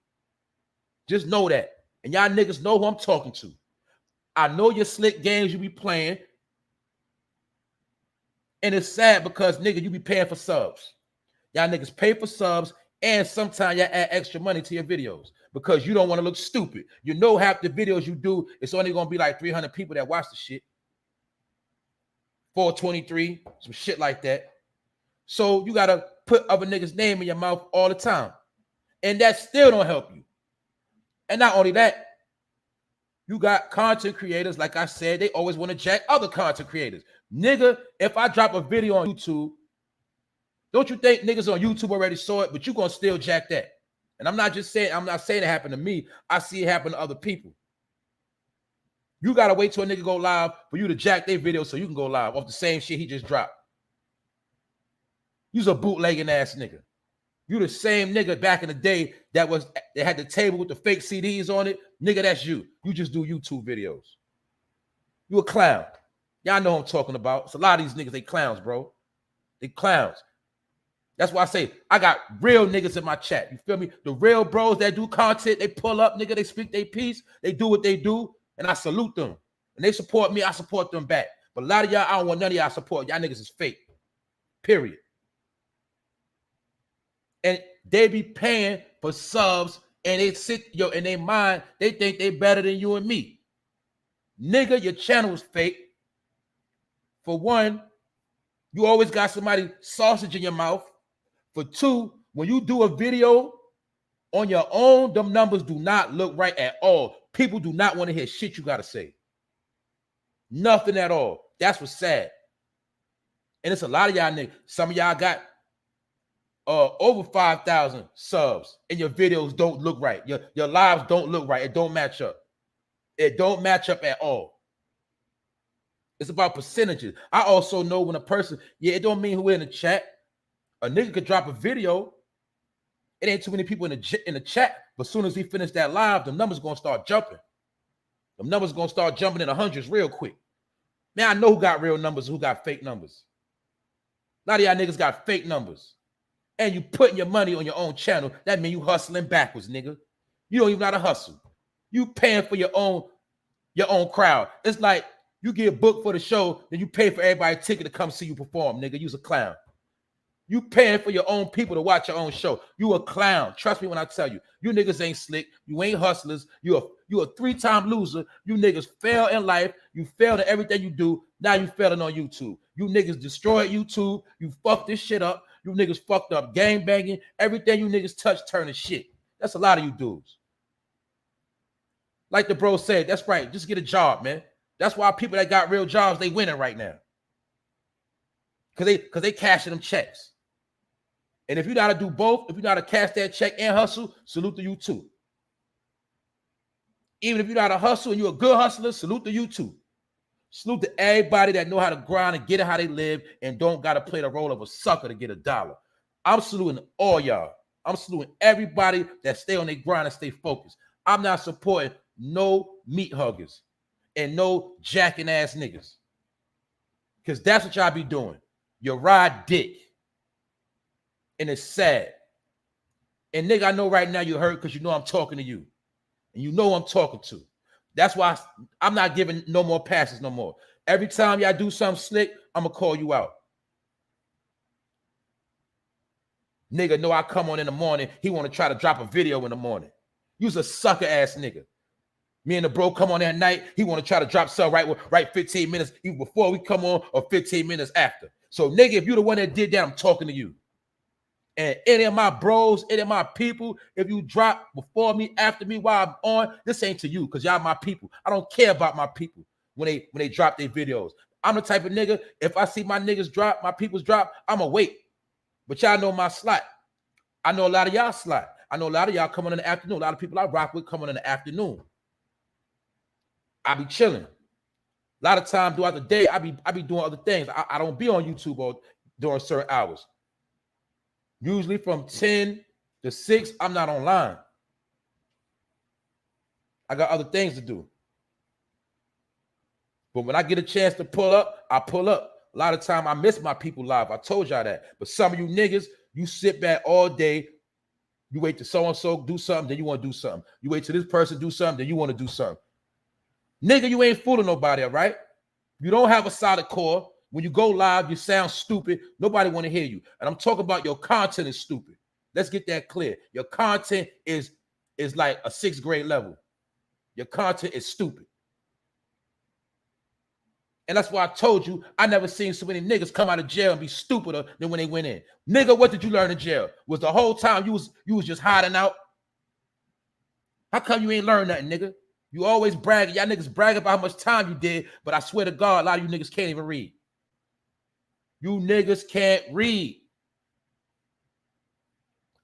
Just know that. And y'all niggas know who I'm talking to. I know your slick games you be playing. And it's sad because, nigga, you be paying for subs. Y'all niggas pay for subs, and sometimes y'all add extra money to your videos because you don't want to look stupid. You know half the videos you do, it's only going to be like 300 people that watch the shit. 423, some shit like that. So you got to put other niggas' name in your mouth all the time. And that still don't help you. And not only that, you got content creators, like I said, they always want to jack other content creators. Nigga, if I drop a video on YouTube, don't you think niggas on YouTube already saw it, but you gonna still jack that? And I'm not saying it happened to me. I see it happen to other people. You gotta wait till a nigga go live for you to jack their video so you can go live off the same shit he just dropped. You's a bootlegging ass nigga. You the same nigga back in the day that had the table with the fake CDs on it. Nigga, that's you. You just do YouTube videos. You a clown. Y'all know who I'm talking about. It's a lot of these niggas, they clowns, bro. They clowns. That's why I say I got real niggas in my chat. You feel me? The real bros that do content, they pull up, nigga, they speak their piece, they do what they do, and I salute them. And they support me, I support them back. But a lot of y'all, I don't want none of y'all support. Y'all niggas is fake. Period. And they be paying for subs, and they sit, in their mind, they think they better than you and me. Nigga, your channel is fake. For one, you always got somebody sausage in your mouth. For two, when you do a video On your own, them numbers do not look right at all. People do not want to hear shit you got to say. Nothing at all. That's what's sad. And it's a lot of y'all niggas. Some of y'all got over 5,000 subs and your videos don't look right. Your lives don't look right. It don't match up. It don't match up at all. It's about percentages. I also know when a person, it don't mean who in the chat. A nigga could drop a video. It ain't too many people in the chat, but as soon as we finish that live, the numbers gonna start jumping. The numbers gonna start jumping in the hundreds real quick. Man, I know who got real numbers and who got fake numbers. A lot of y'all niggas got fake numbers. And you putting your money on your own channel. That means you hustling backwards, nigga. You don't even know how to hustle. You paying for your own crowd. It's like you get booked for the show, then you pay for everybody's ticket to come see you perform, nigga. You's a clown. You paying for your own people to watch your own show. You a clown. Trust me when I tell you. You niggas ain't slick. You ain't hustlers. You a 3-time loser. You niggas fail in life. You failed at everything you do. Now you failing on YouTube. You niggas destroyed YouTube. You fucked this shit up. You niggas fucked up gangbanging. Everything you niggas touch turning shit. That's a lot of you dudes. Like the bro said, that's right. Just get a job, man. That's why people that got real jobs, they winning right now. Because they cashing them checks. And if you gotta do both, if you gotta cash that check and hustle, salute to you too. Even if you gotta hustle and you're a good hustler, salute to you too. Salute to everybody that know how to grind and get it how they live and don't gotta play the role of a sucker to get $1. I'm saluting all y'all. I'm saluting everybody that stay on their grind and stay focused. I'm not supporting no meat huggers and no jacking ass niggas. Because that's what y'all be doing. You ride dick. And it's sad. And nigga, I know right now you hurt because you know I'm talking to you. And you know I'm talking to. That's why I'm not giving no more passes no more. Every time y'all do something slick, I'm going to call you out. Nigga know I come on in the morning. He want to try to drop a video in the morning. You's a sucker ass nigga. Me and the bro come on at night. He want to try to drop something right 15 minutes even before we come on or 15 minutes after. So nigga, if you the one that did that, I'm talking to you. And any of my bros, any of my people, if you drop before me, after me, while I'm on, this ain't to you because y'all my people. I don't care about my people when they drop their videos. I'm the type of nigga, if I see my niggas drop, my peoples drop, I'ma wait. But y'all know my slot. I know a lot of y'all slot. I know a lot of y'all coming in the afternoon. A lot of people I rock with coming in the afternoon. I be chilling. A lot of time throughout the day, I be doing other things. I don't be on YouTube or during certain hours. Usually from 10 to 6, I'm not online. I got other things to do. But when I get a chance to pull up, I pull up. A lot of time I miss my people live. I told y'all that. But some of you niggas, you sit back all day. You wait till so-and-so do something, then you want to do something. You wait till this person do something, then you want to do something. Nigga, you ain't fooling nobody, all right? You don't have a solid core. When you go live, you sound stupid. Nobody want to hear you. And I'm talking about your content is stupid. Let's get that clear. Your content is like a 6th grade level. Your content is stupid. And that's why I told you I never seen so many niggas come out of jail and be stupider than when they went in. Nigga, what did you learn in jail? Was the whole time you was just hiding out? How come you ain't learned nothing, nigga? You always brag. Y'all niggas brag about how much time you did, but I swear to God, a lot of you niggas can't even read. You niggas can't read.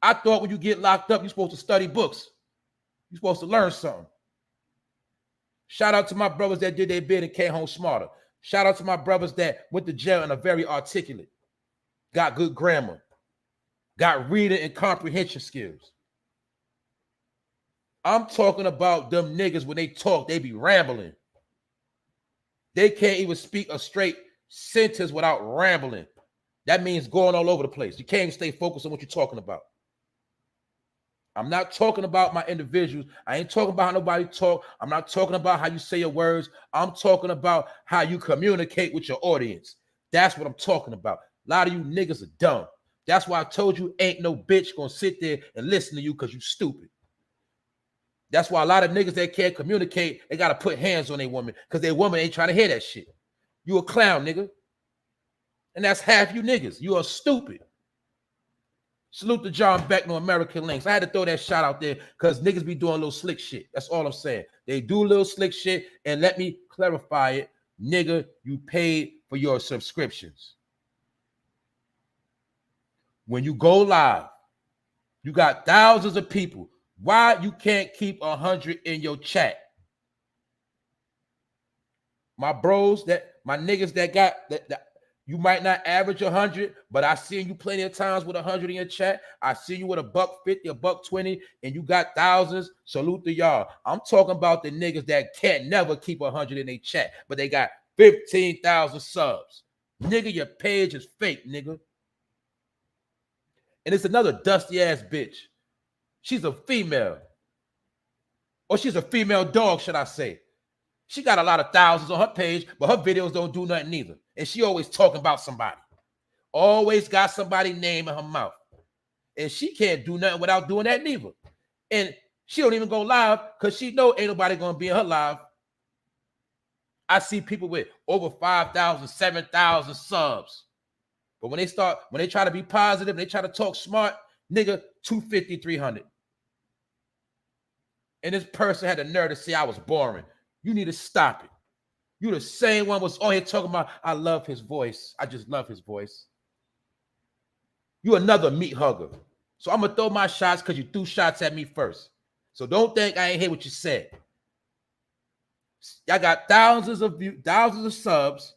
I thought when you get locked up, you're supposed to study books. You're supposed to learn something. Shout out to my brothers that did their bid and came home smarter. Shout out to my brothers that went to jail and are very articulate. Got good grammar. Got reading and comprehension skills. I'm talking about them niggas when they talk, they be rambling. They can't even speak a straight sentence without rambling. That means going all over the place. You can't even stay focused on what you're talking about. I'm not talking about my individuals. I ain't talking about how nobody talk. I'm not talking about how you say your words. I'm talking about how you communicate with your audience. That's what I'm talking about. A lot of you niggas are dumb. That's why I told you ain't no bitch gonna sit there and listen to you because you stupid. That's why a lot of niggas that can't communicate, they gotta put hands on their woman because their woman ain't trying to hear that shit. You a clown, nigga. And that's half you niggas. You are stupid. Salute to John Beckno, American Links. I had to throw that shot out there because niggas be doing a little slick shit. That's all I'm saying. They do a little slick shit, and let me clarify it. Nigga, you paid for your subscriptions. When you go live, you got thousands of people. Why you can't keep 100 in your chat? My bros, my niggas that got that you might not average 100, but I seen you plenty of times with 100 in your chat. I see you with $150, $120, and you got thousands. Salute to y'all. I'm talking about the niggas that can't never keep 100 in their chat, but they got 15,000 subs. Nigga, your page is fake, nigga. And it's another dusty ass bitch. She's a female. Or she's a female dog, should I say. She got a lot of thousands on her page, but her videos don't do nothing either. And she always talking about somebody. Always got somebody's name in her mouth. And she can't do nothing without doing that neither. And she don't even go live because she know ain't nobody going to be in her live. I see people with over 5,000, 7,000 subs. But when they try to be positive, they try to talk smart, nigga, 250, 300. And this person had the nerve to say I was boring. You need to stop it. You the same one was on here talking about, I love his voice. I just love his voice. You another meat hugger. So I'm going to throw my shots because you threw shots at me first. So don't think I ain't hear what you said. Y'all got thousands of views, thousands of subs,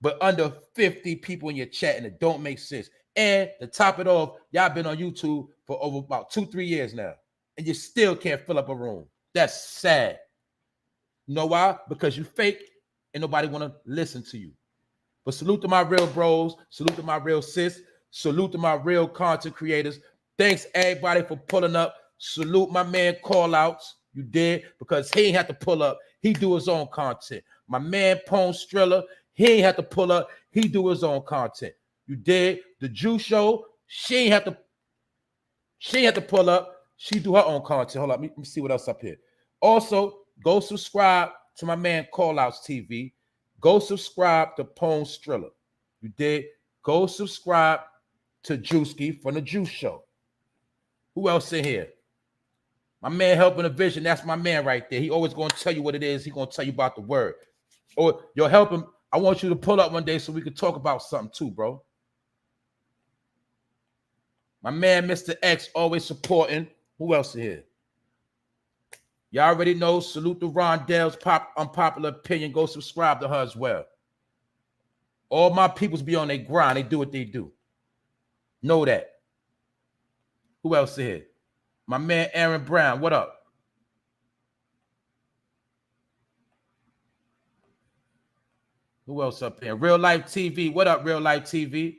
but under 50 people in your chat, and it don't make sense. And to top it off, y'all been on YouTube for over about 2-3 years now, and you still can't fill up a room. That's sad. You know why? Because you fake and nobody want to listen to you. But salute to my real bros. Salute to my real sis. Salute to my real content creators. Thanks everybody for pulling up. Salute my man Callouts. You did, because he ain't have to pull up. He do his own content. My man Pone Striller, he ain't have to pull up. He do his own content. You did. The Jew Show, she ain't have to pull up. She do her own content. Hold up, let me see what else up here. Also, go subscribe to my man Callouts TV. Go subscribe to Pone Striller. You did. Go subscribe to Drewski from the Juice Show. Who else in here? My man Helping a Vision. That's my man right there. He always going to tell you what it is. He going to tell you about the word. Or you're helping. I want you to pull up one day so we can talk about something too, bro. My man Mr. X always supporting. Who else in here? Y'all already know. Salute to Rondell's Unpopular Opinion. Go subscribe to her as well. All my peoples be on their grind. They do what they do. Know that. Who else in here? My man Aaron Brown. What up? Who else up here? Real Life TV. What up, Real Life TV?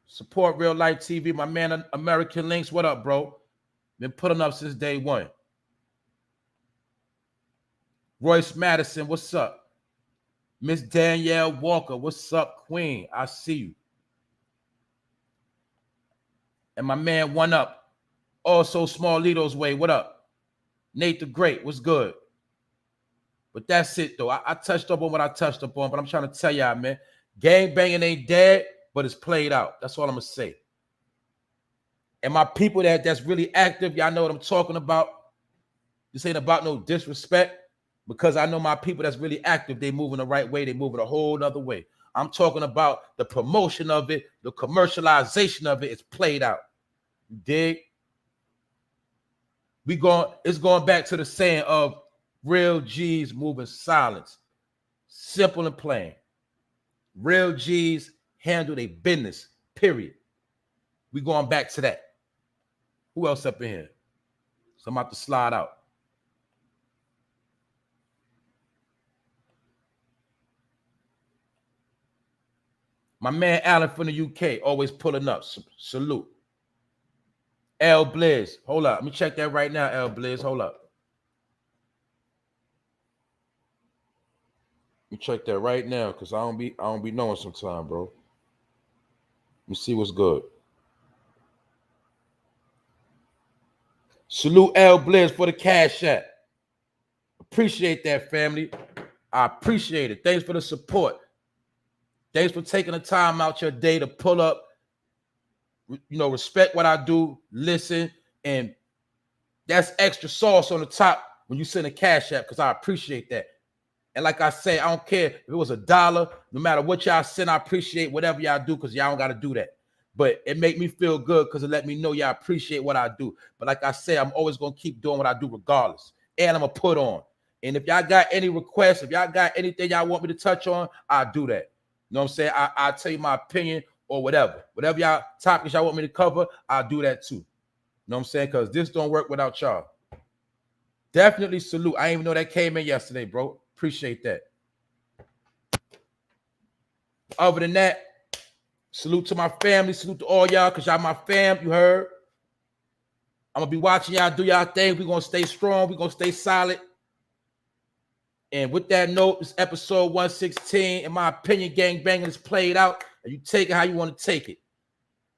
Support Real Life TV. My man American Links. What up, bro? Been putting up since day one. Royce Madison, what's up? Miss Danielle Walker, what's up, Queen? I see you. And my man One Up, also Smallito's Way, what up? Nate the Great, what's good? But that's it, though. I touched up on what I touched up on, but I'm trying to tell y'all, man, gangbanging ain't dead, but it's played out. That's all I'm going to say. And my people that's really active, y'all know what I'm talking about. This ain't about no disrespect, because I know my people that's really active, they moving the right way. They moving a whole nother way. I'm talking about the promotion of it, the commercialization of it. It's played out. You dig? It's going back to the saying of real G's moving silence. Simple and plain. Real G's handle their business, period. We going back to that. Who else up in here? So I'm about to slide out. My man Alan from the UK, always pulling up. Salute. L Blizz. Hold up. Let me check that right now, L Blizz. Hold up. Let me check that right now, because I don't be knowing sometime, bro. Let me see what's good. Salute L Blizz for the cash app. Appreciate that, family. I appreciate it. Thanks for the support. Thanks for taking the time out your day to pull up, respect what I do, listen, and that's extra sauce on the top when you send a cash app, because I appreciate that. And like I say, I don't care if it was $1, no matter what y'all send, I appreciate whatever y'all do, because y'all don't got to do that. But it make me feel good because it let me know y'all appreciate what I do. But like I say, I'm always going to keep doing what I do regardless. And I'm going to put on. And if y'all got any requests, if y'all got anything y'all want me to touch on, I'll do that. You know what I'm saying? I'll tell you my opinion or whatever. Whatever y'all topics y'all want me to cover, I'll do that too. You know what I'm saying? Because this don't work without y'all. Definitely salute. I didn't even know that came in yesterday, bro. Appreciate that. Other than that, salute to my family. Salute to all y'all, because y'all my fam. You heard? I'm going to be watching y'all do y'all thing. We're going to stay strong. We're going to stay solid. And with that note, this episode 116, in my opinion, gangbanging is played out. And you take it how you want to take it.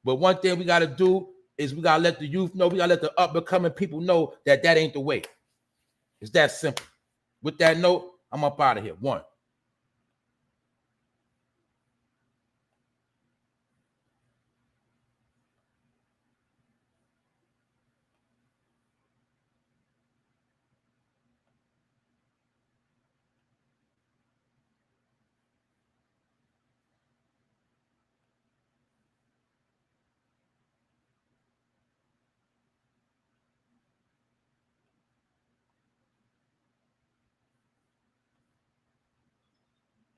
But one thing we got to do is we got to let the youth know. We got to let the up-and-coming people know that ain't the way. It's that simple. With that note, I'm up out of here. 1.